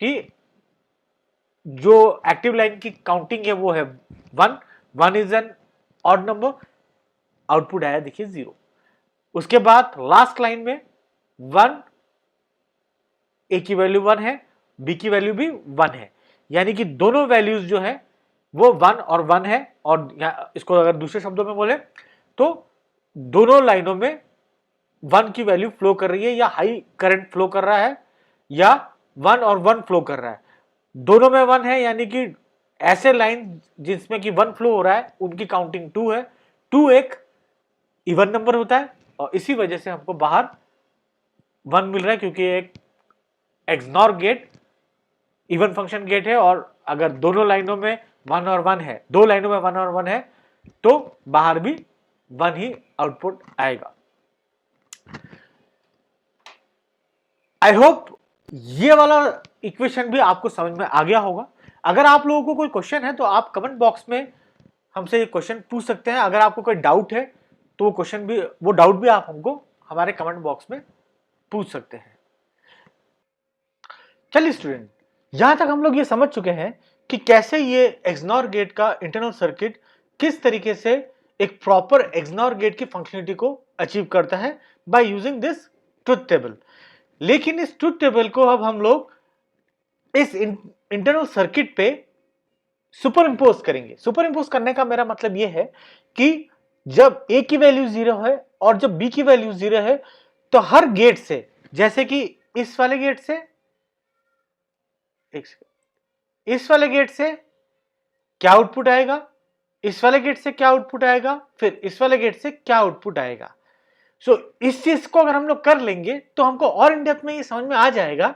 A: कि जो एक्टिव लाइन की काउंटिंग है वो है 1, 1 is an odd number, output आया देखिए 0। उसके बाद लास्ट लाइन में 1, ए की वैल्यू 1 है, बी की वैल्यू भी 1 है, यानी कि दोनों वैल्यूज जो है वो 1 और 1 है। और इसको अगर दूसरे शब्दों में बोले तो दोनों लाइनों में 1 की वैल्यू फ्लो कर रही है, या हाई करंट फ्लो कर रहा है, या 1 और 1 फ्लो कर रहा है। दोनों में 1 है, यानी कि ऐसे लाइन जिसमें कि 1 फ्लो हो रहा है उनकी काउंटिंग 2 है। 2 एक इवन नंबर होता है और इसी वजह से हमको बाहर 1 मिल रहा है, क्योंकि एक XNOR gate even function gate है, और अगर दोनों लाइनों में 1 और 1 है, दो लाइनों में 1 और 1 है, तो बाहर भी 1 ही आउटपुट आएगा। आई होप ये वाला इक्वेशन भी आपको समझ में आ गया होगा। अगर आप लोगों को कोई क्वेश्चन है तो आप कमेंट बॉक्स में हमसे ये क्वेश्चन पूछ सकते हैं। अगर आपको कोई डाउट है तो वो डाउट भी आप हमको हमारे कमेंट बॉक्स में पूछ सकते हैं। चलिए स्टूडेंट, यहां तक हम लोग ये समझ चुके हैं कि कैसे ये एक्सनॉर गेट का इंटरनल सर्किट किस तरीके से एक प्रॉपर एक्सनॉर गेट की फंक्शनलिटी को अचीव करता है by using this truth table. लेकिन इस ट्रुथ टेबल को अब हम लोग इस इंटरनल सर्किट पे सुपर इंपोज करेंगे। सुपर इंपोज करने का मेरा मतलब यह है कि जब ए की वैल्यू 0 है और जब बी की वैल्यू 0 है, तो हर गेट से, जैसे कि इस वाले गेट से, इस वाले गेट से क्या आउटपुट आएगा, इस वाले गेट से क्या आउटपुट आएगा, फिर इस वाले गेट से क्या आउटपुट आएगा। सो इस चीज को अगर हम लोग कर लेंगे तो हमको और इन डेप्थ में ये समझ में आ जाएगा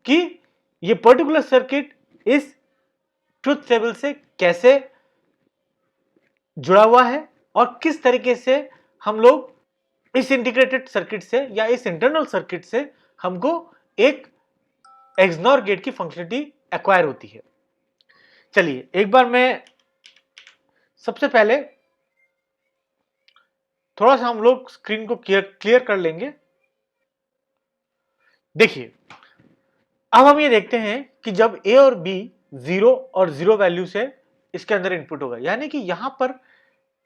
A: कि ये पर्टिकुलर सर्किट इस ट्रुथ टेबल से कैसे जुड़ा हुआ है और किस तरीके से हम लोग इस इंटीग्रेटेड सर्किट से या इस इंटरनल सर्किट से हमको एक एक्सनॉर गेट की फंक्शनलिटी एक्वायर होती है। चलिए एक बार मैं सबसे पहले थोड़ा सा हम लोग स्क्रीन को क्लियर कर लेंगे। देखिए अब हम ये देखते हैं कि जब ए और बी 0 और 0 वैल्यू से इसके अंदर इनपुट होगा, यानी कि यहां पर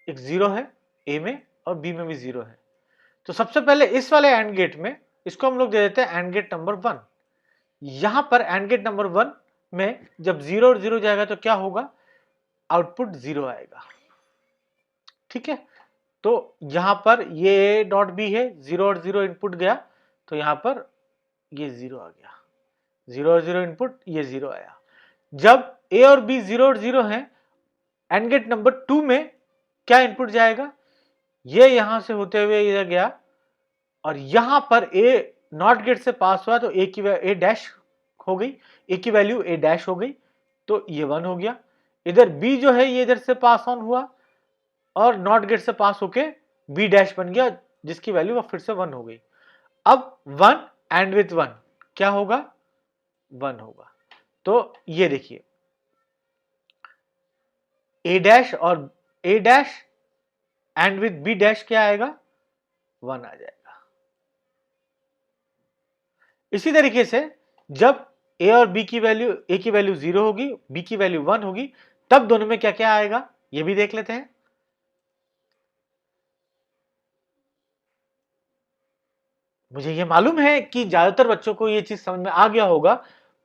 A: एक 0 है ए में और बी में भी 0 है, तो सबसे पहले इस वाले एंड गेट में इसको हम लोग दे देते हैं एंड गेट नंबर 1। यहां पर एंड गेट नंबर 1 में जब 0 और 0 जाएगा तो क्या होगा, आउटपुट 0 आएगा। ठीक है, तो यहां पर ये डॉट बी है, 0 और 0 इनपुट गया तो यहां पर ये 0 आ गया, 0 और 0 इनपुट, ये 0 आया। जब ए और बी 0 और 0 है, एंड गेट नंबर 2 में क्या इनपुट जाएगा, ये यहां से होते हुए इधर गया और यहां पर ए नॉट गेट से पास हुआ तो ए डैश हो गई, ए की वैल्यू ए डैश हो गई तो ये 1 हो गया। इधर बी जो है ये इधर से पास ऑन हुआ और नॉट गेट से पास होके बी डैश बन गया, जिसकी वैल्यू अब फिर से 1 हो गई। अब 1 एंड विथ 1 क्या होगा, 1 होगा। तो ये देखिए ए डैश और A dash and with B dash क्या आएगा, 1 आ जाएगा। इसी तरीके से जब ए और बी की वैल्यू, ए की वैल्यू 0 होगी, बी की वैल्यू 1 होगी, तब दोनों में क्या क्या आएगा ये भी देख लेते हैं। मुझे ये मालूम है कि ज्यादातर बच्चों को ये चीज समझ में आ गया होगा,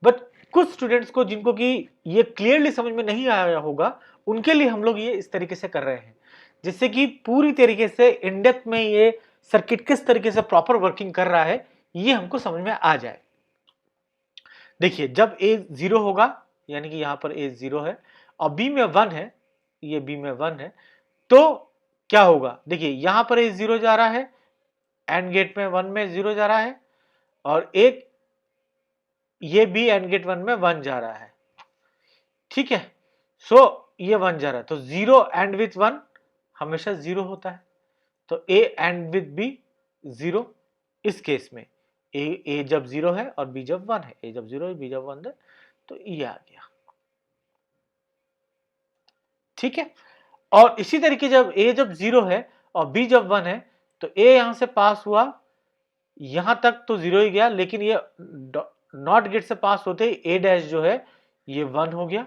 A: बट कुछ स्टूडेंट्स को जिनको कि ये क्लियरली समझ में नहीं आया होगा, उनके लिए हम लोग ये इस तरीके से कर रहे हैं, जिससे कि पूरी तरीके से इन डेप्थ में ये सर्किट किस तरीके से प्रॉपर वर्किंग कर रहा है ये हमको समझ में आ जाए। देखिए जब ए 0 होगा, यानी कि यहां पर ए 0 है और बी में 1 है, ये बी में 1 है, तो क्या होगा, देखिए यहां पर ए 0 जा रहा है, एंड गेट में 1 में 0 जा रहा है, और एक ये बी एंड गेट 1 में 1 जा रहा है। ठीक है, सो ये 1 जा रहा है तो 0 एंड विथ 1 हमेशा 0 होता है, तो ए एंड विथ बी 0। इस केस में ए जब 0 है और बी जब 1 है, ए जब 0 है बी जब 1 है, तो ये आ गया। ठीक है, और इसी तरीके जब a जब 0 है और b जब 1 है तो a यहां से पास हुआ, यहां तक तो 0 ही गया, लेकिन ये नॉट गेट से पास होते ही a डैश जो है ये 1 हो गया,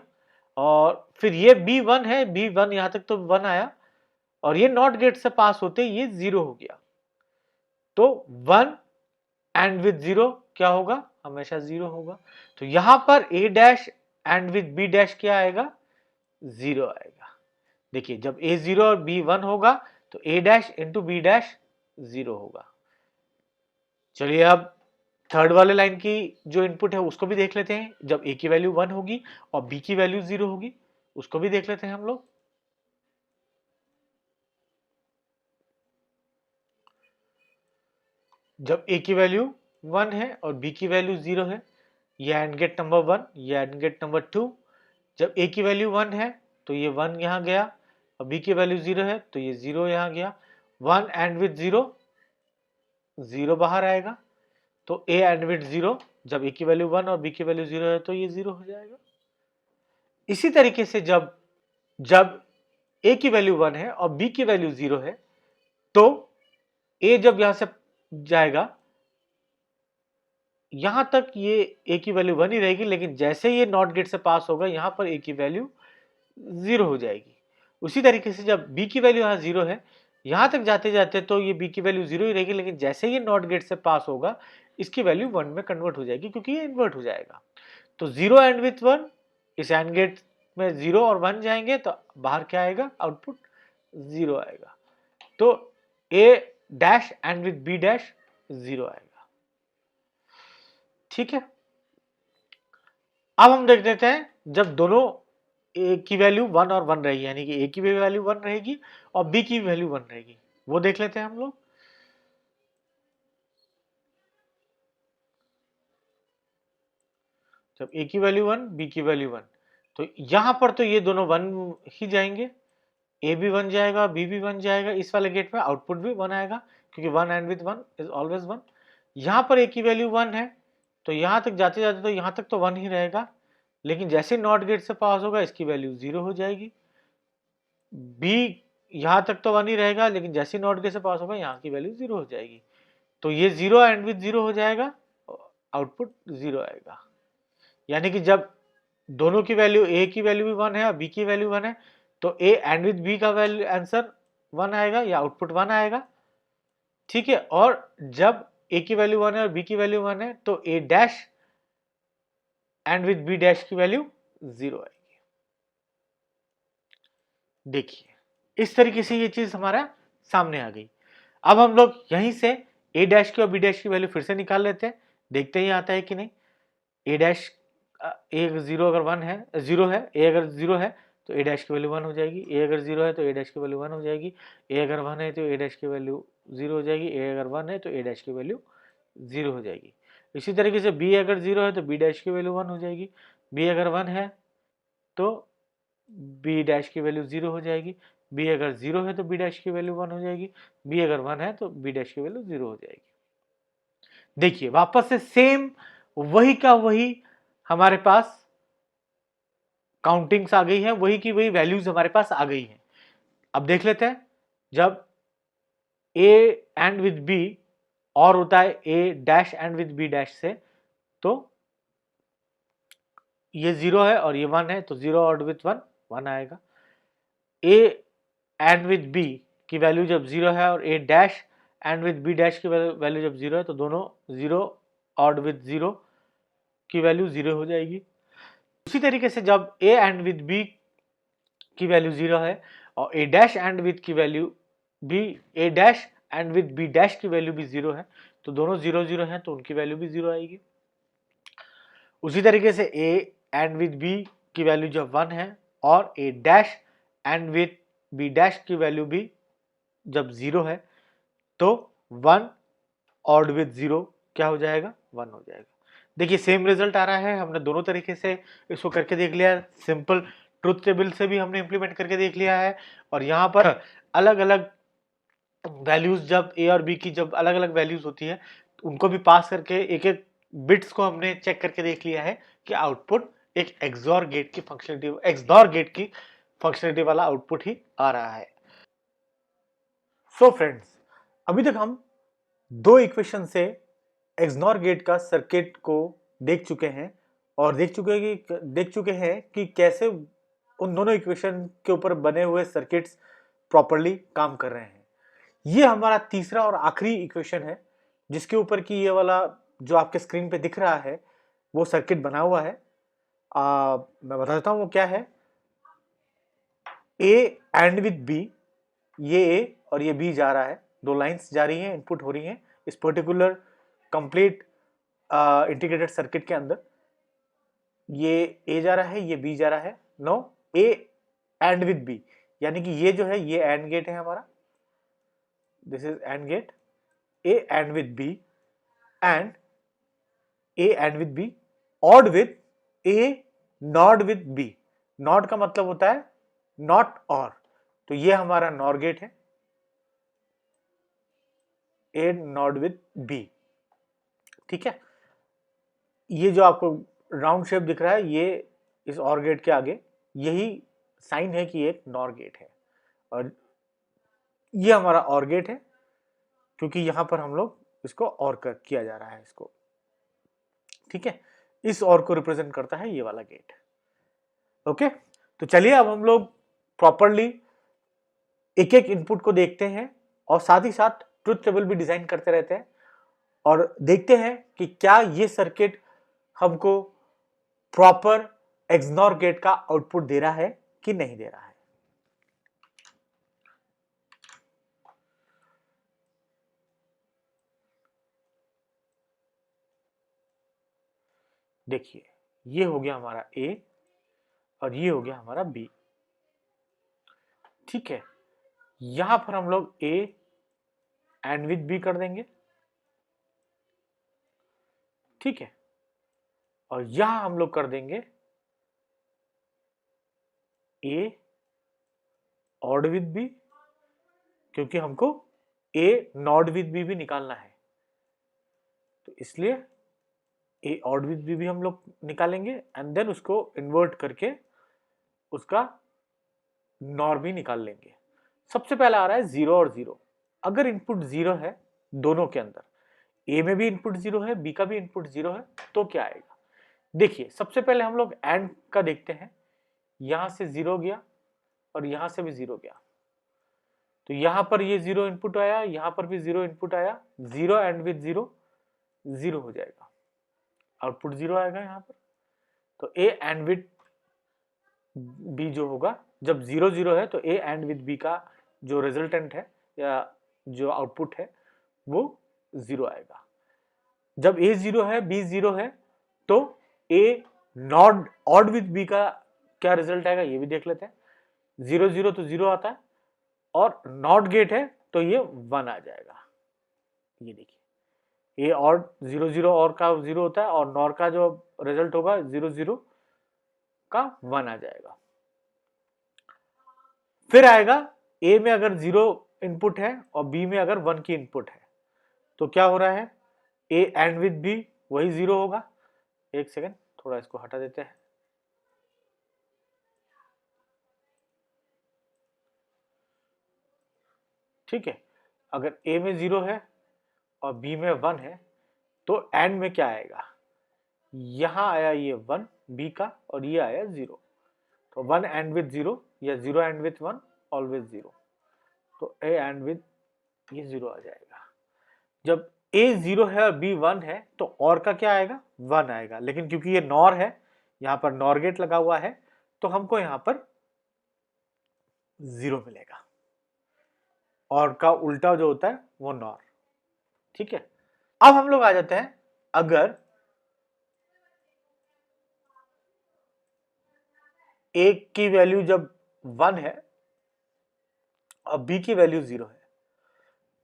A: और फिर ये b 1 है, b 1 यहां तक तो 1 आया, और ये नॉट गेट से पास होते ही ये 0 हो गया। तो 1 एंड विद 0 क्या होगा, हमेशा 0 होगा। तो यहां पर a dash and with b dash क्या आएगा, 0 आएगा। देखिए जब a 0 और b 1 होगा तो a dash into b dash 0 होगा। चलिए अब थर्ड वाले लाइन की जो इनपुट है उसको भी देख लेते हैं। जब a की वैल्यू 1 होगी और b की वैल्यू 0 होगी, उसको भी देख लेते हैं हम लोग। जब a की वैल्यू 1 है और b की वैल्यू 0 है, ये एंड गेट नंबर 1, ये एंड गेट नंबर 2। जब a की वैल्यू 1 है तो ये 1 यहां गया, और b की वैल्यू 0 है तो ये 0 यहां गया। 1 एंड विद 0, 0 बाहर आएगा। तो a एंड विद 0, जब a की वैल्यू 1 और b की वैल्यू 0 है तो ये 0 हो जाएगा। इसी तरीके से जब जब a की वैल्यू 1 है और b की वैल्यू 0 है, तो a जब यहां से जाएगा, यहां तक ये a की वैल्यू 1 ही रहेगी, लेकिन जैसे ये नॉट गेट से पास होगा यहां पर a की वैल्यू 0 हो जाएगी। उसी तरीके से जब b की वैल्यू यहां 0 है, यहां तक जाते जाते तो ये b की वैल्यू 0 ही रहेगी, लेकिन जैसे ये नॉट गेट से पास होगा इसकी वैल्यू 1 में कन्वर्ट हो जाएगी, क्योंकि ये इन्वर्ट हो जाएगा। तो 0 एंड विथ 1, इस एंड गेट में 0 और 1 जाएंगे तो बाहर क्या आएगा, आउटपुट 0 आएगा। तो a dash and with b dash 0 आएगा। ठीक है, अब हम देख लेते हैं जब दोनों a की वैल्यू 1 और 1 रहेगी, यानी कि a की भी वैल्यू 1 रहेगी और b की वैल्यू 1 रहेगी, वो देख लेते हैं हम लोग। जब a की वैल्यू 1, b की वैल्यू 1, तो यहां पर तो ये दोनों 1 ही जाएंगे, a भी 1 जाएगा, b भी 1 जाएगा, इस वाले गेट में आउटपुट भी 1 आएगा, क्योंकि 1 एंड विद 1 इज ऑलवेज 1। यहां पर a की वैल्यू 1 है तो यहां तक जाते जाते तो यहां तक तो 1 ही रहेगा, लेकिन जैसे नॉट गेट से पास होगा इसकी वैल्यू 0 हो जाएगी। b यहां तक तो 1 ही रहेगा, लेकिन जैसे नॉट गेट से पास होगा यहाँ की वैल्यू 0 हो जाएगी। तो ये 0 एंड विद 0 हो जाएगा, आउटपुट 0 आएगा। यानी कि जब दोनों की वैल्यू, a की वैल्यू भी 1 है और b की वैल्यू 1 है, तो a एंड विद b का वैल्यू आंसर 1 आएगा या आउटपुट 1 आएगा। ठीक है, और जब a की वैल्यू 1 है और b की वैल्यू 1 है तो a dash and with b dash की वैल्यू 0 आएगी। देखिए इस तरीके से ये चीज हमारा सामने आ गई। अब हम लोग यहीं से a डैश की और b डैश की वैल्यू फिर से निकाल लेते हैं, देखते ही आता है कि नहीं। a डैश a 0 अगर 1 है, 0 है, a अगर 0 है तो a डैश की वैल्यू 1 हो जाएगी, a अगर 0 है तो a डैश की वैल्यू 1 हो जाएगी, a अगर 1 है तो a डैश की वैल्यू 0 हो जाएगी, a अगर 1 है तो a डैश की वैल्यू 0 हो जाएगी। इसी तरीके से b अगर 0 है तो b डैश की वैल्यू 1 हो जाएगी, b अगर 1 है तो b डैश की वैल्यू 0 हो जाएगी, b अगर 0 है तो b डैश की वैल्यू 1 हो जाएगी, b अगर 1 है तो b डैश की वैल्यू 0 हो जाएगी। देखिए वापस से सेम वही का वही हमारे पास काउंटिंग्स आ गई है, वही की वही वैल्यूज हमारे पास आ गई हैं। अब देख लेते हैं जब a एंड विद b और होता है a dash and with b dash से, तो ये 0 है और ये 1 है तो 0 और विद 1 1 आएगा। a एंड विद b की वैल्यू जब 0 है और a dash and with b dash की वैल्यू जब 0 है तो दोनों 0 और विद 0 की वैल्यू 0 हो जाएगी। उसी तरीके से जब a एंड विद b की वैल्यू 0 है और a डैश एंड विद की वैल्यू भी, a dash and with b dash की वैल्यू भी 0 है, तो दोनों 0 0 हैं तो उनकी वैल्यू भी 0 आएगी। उसी तरीके से a एंड विद b की वैल्यू जब 1 है और a dash and with b dash की वैल्यू भी जब 0 है, तो 1 और विद 0 क्या हो जाएगा, 1 हो जाएगा। देखिए सेम रिजल्ट आ रहा है, हमने दोनों तरीके से इसको करके देख लिया, सिंपल ट्रुथ टेबल से भी हमने इंप्लीमेंट करके देख लिया है, और यहाँ पर अलग अलग वैल्यूज जब a और b की जब अलग अलग वैल्यूज होती है तो उनको भी पास करके एक एक बिट्स को हमने चेक करके देख लिया है कि आउटपुट एक XOR गेट की फंक्शनलिटी, XOR गेट की फंक्शनलिटी वाला आउटपुट ही आ रहा है। सो फ्रेंड्स, अभी तक हम दो इक्वेशन से एक्सनॉर गेट का सर्किट को देख चुके हैं और देख चुके हैं कि कैसे उन दोनों इक्वेशन के ऊपर बने हुए सर्किट्स प्रॉपर्ली काम कर रहे हैं। ये हमारा तीसरा और आखिरी इक्वेशन है जिसके ऊपर की ये वाला जो आपके स्क्रीन पे दिख रहा है वो सर्किट बना हुआ है। मैं बता देता हूँ वो क्या है। ए एंड विद बी, ये ए और ये बी जा रहा है, दो लाइंस जा रही हैं, इनपुट हो रही हैं इस पर्टिकुलर कंप्लीट इंटीग्रेटेड सर्किट के अंदर। ये ए जा रहा है, ये बी जा रहा है। No, A and with B, यानी कि ये जो है ये एंड गेट है हमारा, this is and gate. A and with B and A and with B ORed with A not with B. Not का मतलब होता है नॉट और, तो ये हमारा नॉर गेट है, ए नॉट विद बी। ठीक है, ये जो आपको राउंड शेप दिख रहा है ये इस और गेट के आगे यही साइन है कि एक नॉर गेट है, और ये हमारा और गेट है क्योंकि यहां पर हम लोग इसको और किया जा रहा है इसको। ठीक है, इस और को रिप्रेजेंट करता है ये वाला गेट। ओके, तो चलिए अब हम लोग प्रॉपरली एक एक इनपुट को देखते हैं और साथ ही साथ ट्रुथ टेबल भी डिजाइन करते रहते हैं और देखते हैं कि क्या ये सर्किट हमको प्रॉपर एक्सनॉर गेट का आउटपुट दे रहा है कि नहीं दे रहा है। देखिए, ये हो गया हमारा ए और ये हो गया हमारा बी। ठीक है, यहां पर हम लोग ए एंड विद बी कर देंगे। ठीक है, और यहां हम लोग कर देंगे ए ऑड विद बी, क्योंकि हमको ए नॉट विद बी भी निकालना है, तो इसलिए ए ऑड विद बी भी हम लोग निकालेंगे एंड देन उसको इन्वर्ट करके उसका नॉर भी निकाल लेंगे। सबसे पहला आ रहा है 0 और 0। अगर इनपुट 0 है दोनों के अंदर, ए में भी इनपुट 0 है, बी का भी इनपुट 0 है, तो क्या आएगा। देखिए, सबसे पहले हम लोग एंड का देखते हैं। यहां से 0 गया और यहां से भी 0 गया, तो यहां पर ये 0 इनपुट आया, यहां पर भी 0 इनपुट आया। 0 एंड विद 0 0 हो जाएगा, आउटपुट 0 आएगा यहां पर। तो ए एंड विद बी जो होगा, जब 0 0 है तो ए एंड विद बी का जो रिजल्टेंट है या जो आउटपुट है वो 0 आएगा। जब ए 0 है बी 0 है तो ए नॉट ऑड विद बी का क्या रिजल्ट आएगा ये भी देख लेते हैं। 0 0 तो 0 आता है और नॉट गेट है तो ये 1 आ जाएगा। ये देखिए, ए और 0 0 और का 0 होता है और नॉर का जो रिजल्ट होगा 0 0 का 1 आ जाएगा। फिर आएगा ए में अगर 0 इनपुट है और बी में अगर 1 की इनपुट है तो क्या हो रहा है, ए एंड विद बी वही 0 होगा। एक सेकेंड, थोड़ा इसको हटा देते हैं। ठीक है, अगर ए में 0 है और बी में 1 है तो एंड में क्या आएगा, यहां आया ये 1 बी का और ये आया 0, तो 1 एंड विद 0 या 0 एंड विद 1 ऑलवेज 0, तो ए एंड विद ये 0 आ जाएगा। जब ए 0 है और बी 1 है तो और का क्या आएगा, 1 आएगा, लेकिन क्योंकि ये नॉर है, यहां पर नॉर गेट लगा हुआ है तो हमको यहां पर 0 मिलेगा, और का उल्टा जो होता है वो नॉर। ठीक है, अब हम लोग आ जाते हैं, अगर ए की वैल्यू जब 1 है और बी की वैल्यू 0 है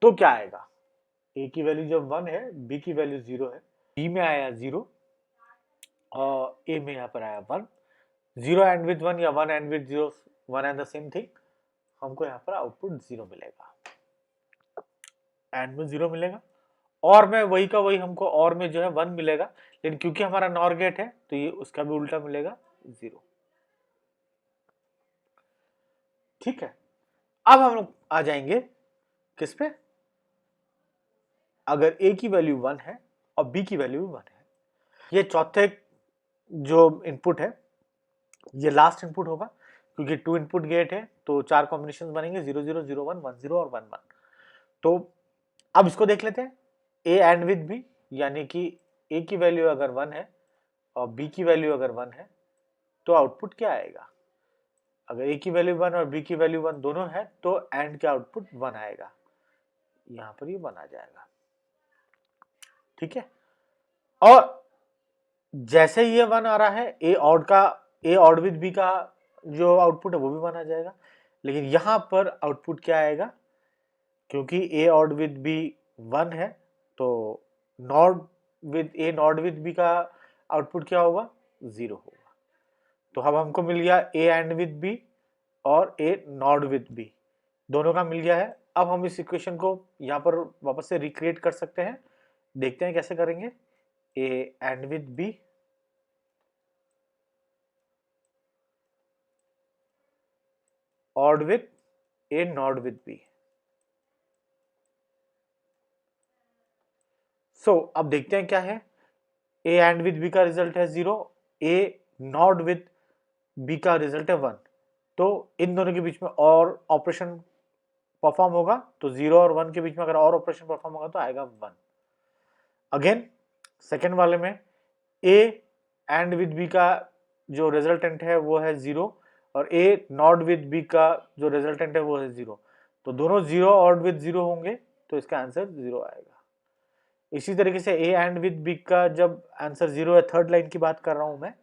A: तो क्या आएगा। ए की वैल्यू जब 1 है, बी की वैल्यू 0 है, बी में आया 0 और ए में यहां पर आया 1। 0 एंड विद 1 या 1 and with 0 one and the same thing, हमको यहां पर आउटपुट 0 मिलेगा, एंड में 0 मिलेगा, और में वही का वही हमको और में जो है 1 मिलेगा, लेकिन क्योंकि हमारा नॉर गेट है तो ये उसका भी उल्टा मिलेगा 0। ठीक है, अब हम लोग आ जाएंगे किस पे, अगर a की वैल्यू 1 है और b की वैल्यू 1 है, ये चौथे जो इनपुट है ये लास्ट इनपुट होगा, क्योंकि 2 इनपुट गेट है तो 4 कॉम्बिनेशन बनेंगे, 0 0 0 1 1 0 और 1 1। तो अब इसको देख लेते हैं, a एंड विद b, यानी कि a की वैल्यू अगर 1 है और b की वैल्यू अगर 1 है तो आउटपुट क्या आएगा। अगर a की वैल्यू 1 और b की वैल्यू 1 दोनों है तो एंड का आउटपुट 1 आएगा, यहां पर ये 1 आ जाएगा, ठीक है। और जैसे ये 1 आ रहा है, a ऑड विद b का जो आउटपुट है वो भी 1 आ जाएगा, लेकिन यहां पर आउटपुट क्या आएगा, क्योंकि a ऑड विद b 1 है तो नॉट विद b का आउटपुट क्या होगा, 0 होगा। तो अब हमको मिल गया a एंड विद b और a नॉट विद b, दोनों का मिल गया है। अब हम इस इक्वेशन को यहाँ पर वापस से रिक्रिएट कर सकते हैं, देखते हैं कैसे करेंगे। a and with b odd with a not with b। सो अब देखते हैं क्या है, a एंड विद b का रिजल्ट है 0, a नॉट विद b का रिजल्ट है 1, तो इन दोनों के बीच में और ऑपरेशन परफॉर्म होगा, तो 0 और 1 के बीच में अगर और ऑपरेशन परफॉर्म होगा तो आएगा 1। अगेन सेकेंड वाले में a एंड विद b का जो रिजल्टेंट है वो है 0 और a नॉट विद b का जो रिजल्टेंट है वो है 0, तो दोनों 0 और विद 0 होंगे तो इसका आंसर 0 आएगा। इसी तरीके से a एंड विद b का जब आंसर 0 है, थर्ड लाइन की बात कर रहा हूं मैं,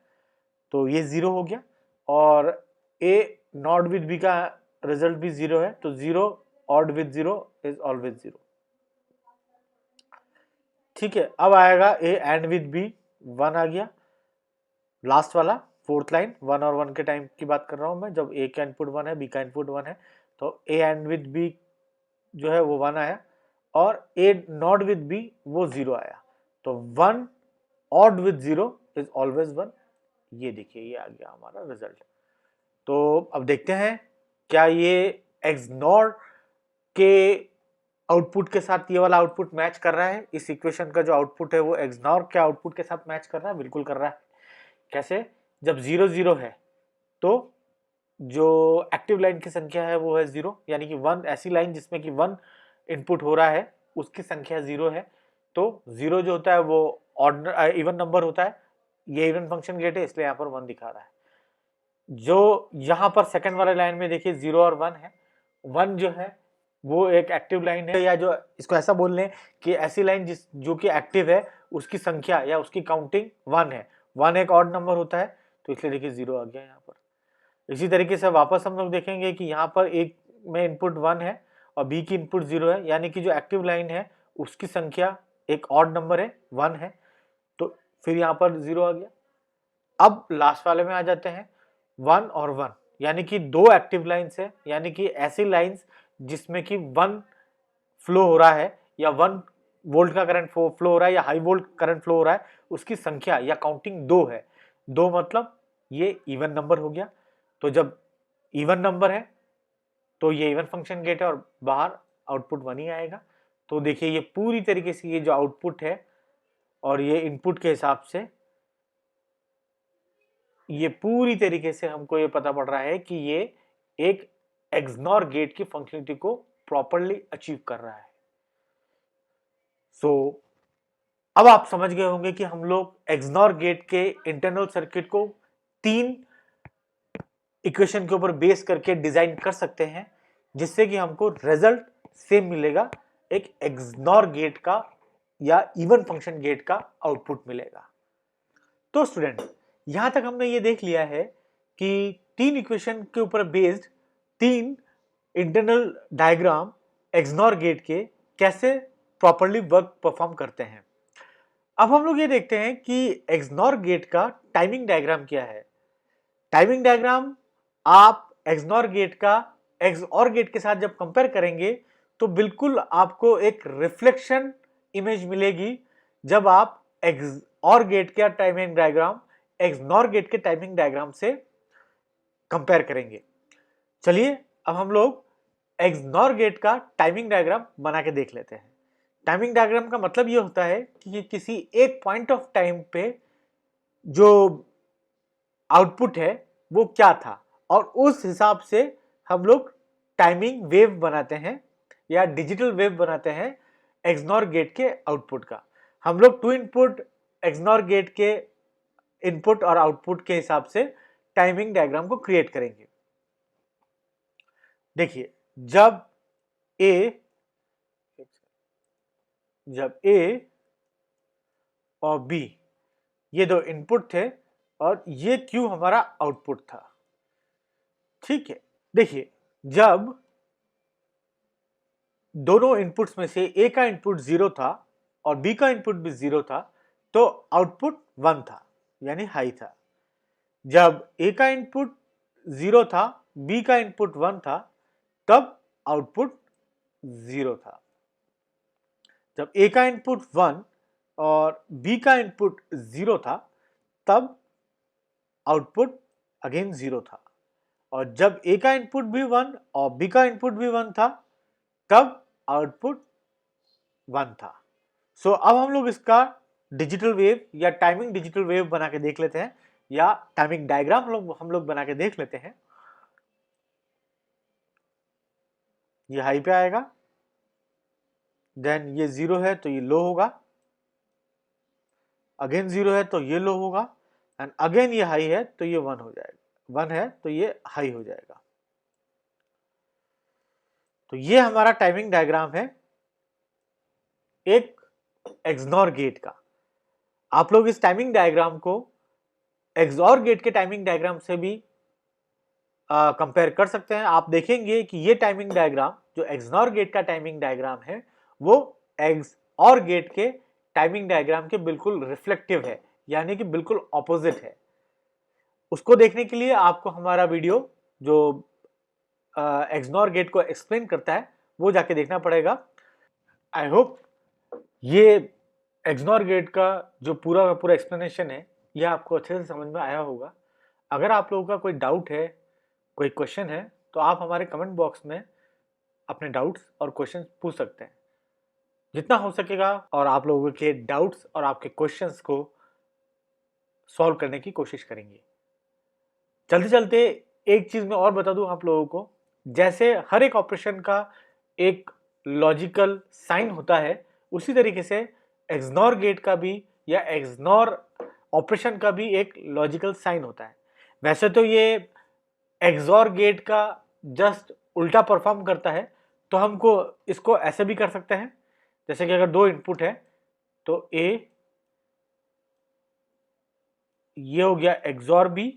A: तो ये 0 हो गया, और a नॉट विद b का रिजल्ट भी 0 है, तो 0 ऑड विद 0 इज ऑलवेज 0, ठीक है। अब आएगा a एंड विद b 1 आ गया, लास्ट वाला फोर्थ लाइन 1 और 1 के टाइम की बात कर रहा हूं मैं, जब a का इनपुट 1 है, b का इनपुट 1 है, तो a एंड विद b जो है वो 1 आया और a नॉट विद b वो 0 आया, तो 1 ऑड विद 0 इज ऑलवेज 1। ये देखिए ये आ गया हमारा रिजल्ट। तो अब देखते हैं क्या ये एक्सनॉर के आउटपुट के साथ ये वाला आउटपुट मैच कर रहा है, इस इक्वेशन का जो आउटपुट है वो एक्सनॉर के आउटपुट के साथ मैच कर रहा है, बिल्कुल कर रहा है। कैसे, जब 0 0 है तो जो एक्टिव लाइन की संख्या है वो है 0, यानी कि 1, ऐसी लाइन जिसमें कि 1 इनपुट हो रहा है उसकी संख्या 0 है, तो 0 जो होता है वो इवन नंबर होता है, ये इवन फंक्शन गेट है इसलिए यहाँ पर 1 दिखा रहा है। जो यहाँ पर सेकंड वाले लाइन में देखिए 0 और 1 है, 1 जो है वो एक एक्टिव लाइन है, या जो इसको ऐसा बोल लें कि ऐसी लाइन जो कि एक्टिव है उसकी संख्या या उसकी काउंटिंग 1 है, 1 एक ऑड नंबर होता है, तो इसलिए देखिए 0 आ गया यहाँ पर। इसी तरीके से वापस हम लोग देखेंगे कि यहाँ पर एक में इनपुट 1 है और बी की इनपुट 0 है, यानी कि जो एक्टिव लाइन है उसकी संख्या एक ऑड नंबर है, 1 है, तो फिर यहाँ पर 0 आ गया। अब लास्ट वाले में आ जाते हैं 1 और 1, यानी कि दो एक्टिव लाइंस है, यानी कि ऐसी लाइंस जिसमें कि 1 फ्लो हो रहा है या 1 वोल्ट का करंट फ्लो हो रहा है या हाई वोल्ट करंट फ्लो हो रहा है, उसकी संख्या या काउंटिंग 2 है, 2 मतलब ये इवन नंबर हो गया। तो जब इवन नंबर है तो ये इवन फंक्शन गेट है और बाहर आउटपुट 1 ही आएगा। तो देखिए ये पूरी तरीके से ये जो आउटपुट है और ये इनपुट के हिसाब से ये पूरी तरीके से हमको ये पता पड़ रहा है कि ये एक एक्सनॉर गेट की फंक्शनलिटी को प्रॉपर्ली अचीव कर रहा है। सो अब आप समझ गए होंगे कि हम लोग एक्सनॉर गेट के इंटरनल सर्किट को 3 इक्वेशन के ऊपर बेस करके डिजाइन कर सकते हैं, जिससे कि हमको रिजल्ट सेम मिलेगा, एक एक्सनॉर गेट का या इवन फंक्शन गेट का आउटपुट मिलेगा। तो स्टूडेंट यहां तक हमने ये देख लिया है कि 3 इक्वेशन के ऊपर based 3 internal diagram XNOR gate के कैसे प्रॉपर्ली वर्क परफॉर्म करते हैं। अब हम लोग ये देखते हैं कि एक्सनॉर गेट का टाइमिंग डायग्राम क्या है। टाइमिंग डायग्राम आप एक्सनॉर गेट का एक्सऑर गेट के साथ जब कंपेयर करेंगे तो बिल्कुल आपको एक रिफ्लेक्शन इमेज मिलेगी जब आप एक्सऑर गेट का टाइमिंग डायग्राम एक्सनॉर गेट के टाइमिंग डायग्राम से कंपेयर करेंगे। चलिए अब हम लोग XNOR गेट का टाइमिंग डायग्राम बना के देख लेते हैं। टाइमिंग डायग्राम का मतलब ये होता है कि किसी एक पॉइंट ऑफ टाइम पे जो आउटपुट है वो क्या था, और उस हिसाब से हम लोग टाइमिंग वेव बनाते हैं या डिजिटल वेव बनाते हैं XNOR गेट के आउटपुट का। हम लोग 2 इनपुट XNOR गेट के इनपुट और आउटपुट के हिसाब से टाइमिंग डायग्राम को क्रिएट करेंगे। देखिए, जब A और B ये दो इनपुट थे और ये Q हमारा आउटपुट था, ठीक है। देखिए, जब दोनों इनपुट्स में से A का इनपुट 0 था और B का इनपुट भी 0 था तो आउटपुट 1 था, यानी हाई था। जब A का इनपुट 0 था, B का इनपुट 1 था, तब आउटपुट 0 था। जब A का इनपुट 1 और B का इनपुट 0 था, तब आउटपुट अगेन 0 था। और जब A का इनपुट भी 1 और B का इनपुट भी 1 था, तब आउटपुट 1 था। सो अब हम लोग इसका डिजिटल वेव या टाइमिंग डिजिटल वेव बना के देख लेते हैं, या टाइमिंग डायग्राम हम लोग बना के देख लेते हैं। ये हाई पे आएगा, देन ये 0 है तो ये लो होगा, अगेन 0 है तो ये लो होगा, एंड अगेन ये हाई है तो ये 1 हो जाएगा, 1 है तो ये हाई हो जाएगा। तो ये हमारा टाइमिंग डायग्राम है एक XNOR गेट का। आप लोग इस टाइमिंग डायग्राम को XOR गेट के टाइमिंग डायग्राम से भी कंपेयर कर सकते हैं। आप देखेंगे कि ये टाइमिंग डायग्राम जो XNOR गेट का टाइमिंग डायग्राम है वो XOR गेट के टाइमिंग डायग्राम के बिल्कुल रिफ्लेक्टिव है, यानी कि बिल्कुल ऑपोजिट है। उसको देखने के लिए आपको हमारा वीडियो जो XNOR गेट को एक्सप्लेन करता है वो जाके देखना पड़ेगा। आई होप ये XNOR गेट का जो पूरा का पूरा एक्सप्लेनेशन है ये आपको अच्छे से समझ में आया होगा। अगर आप लोगों का कोई डाउट है, कोई क्वेश्चन है, तो आप हमारे कमेंट बॉक्स में अपने डाउट्स और क्वेश्चंस पूछ सकते हैं जितना हो सकेगा, और आप लोगों के डाउट्स और आपके क्वेश्चंस को सॉल्व करने की कोशिश करेंगे। चलते चलते एक चीज मैं और बता दूं आप लोगों को, जैसे हर एक ऑपरेशन का एक लॉजिकल साइन होता है, उसी तरीके से XNOR गेट का भी या XNOR ऑपरेशन का भी एक लॉजिकल साइन होता है। वैसे तो ये XOR गेट का जस्ट उल्टा परफॉर्म करता है, तो हमको इसको ऐसे भी कर सकते हैं, जैसे कि अगर दो इनपुट है तो A ये हो गया XOR B,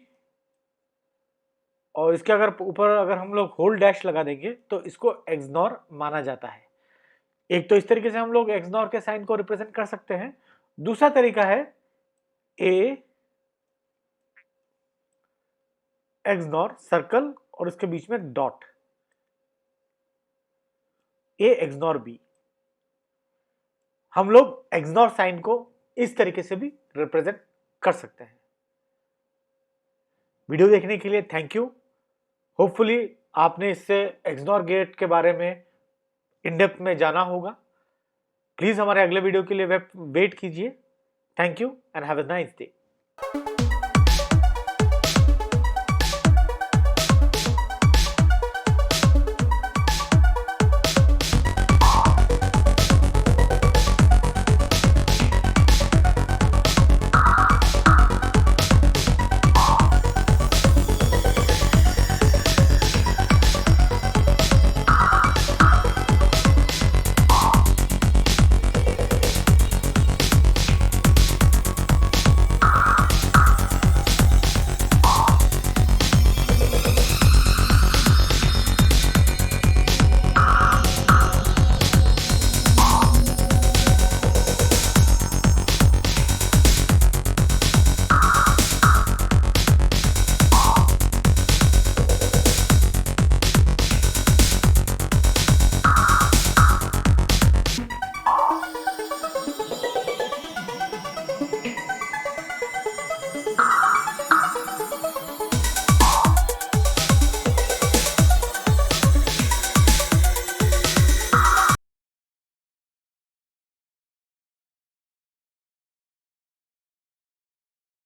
A: और इसके अगर ऊपर अगर हम लोग होल डैश लगा देंगे तो इसको XNOR माना जाता है। एक तो इस तरीके से हम लोग XNOR के साइन को रिप्रेजेंट कर सकते हैं। दूसरा तरीका है A XNOR सर्कल और उसके बीच में डॉट, A XNOR B। हम लोग XNOR साइन को इस तरीके से भी रिप्रेजेंट कर सकते हैं। वीडियो देखने के लिए थैंक यू। होपफुली आपने इससे XNOR गेट के बारे में इन डेप्थ में जाना होगा। प्लीज हमारे अगले वीडियो के लिए वेट कीजिए। Thank you and have a nice day.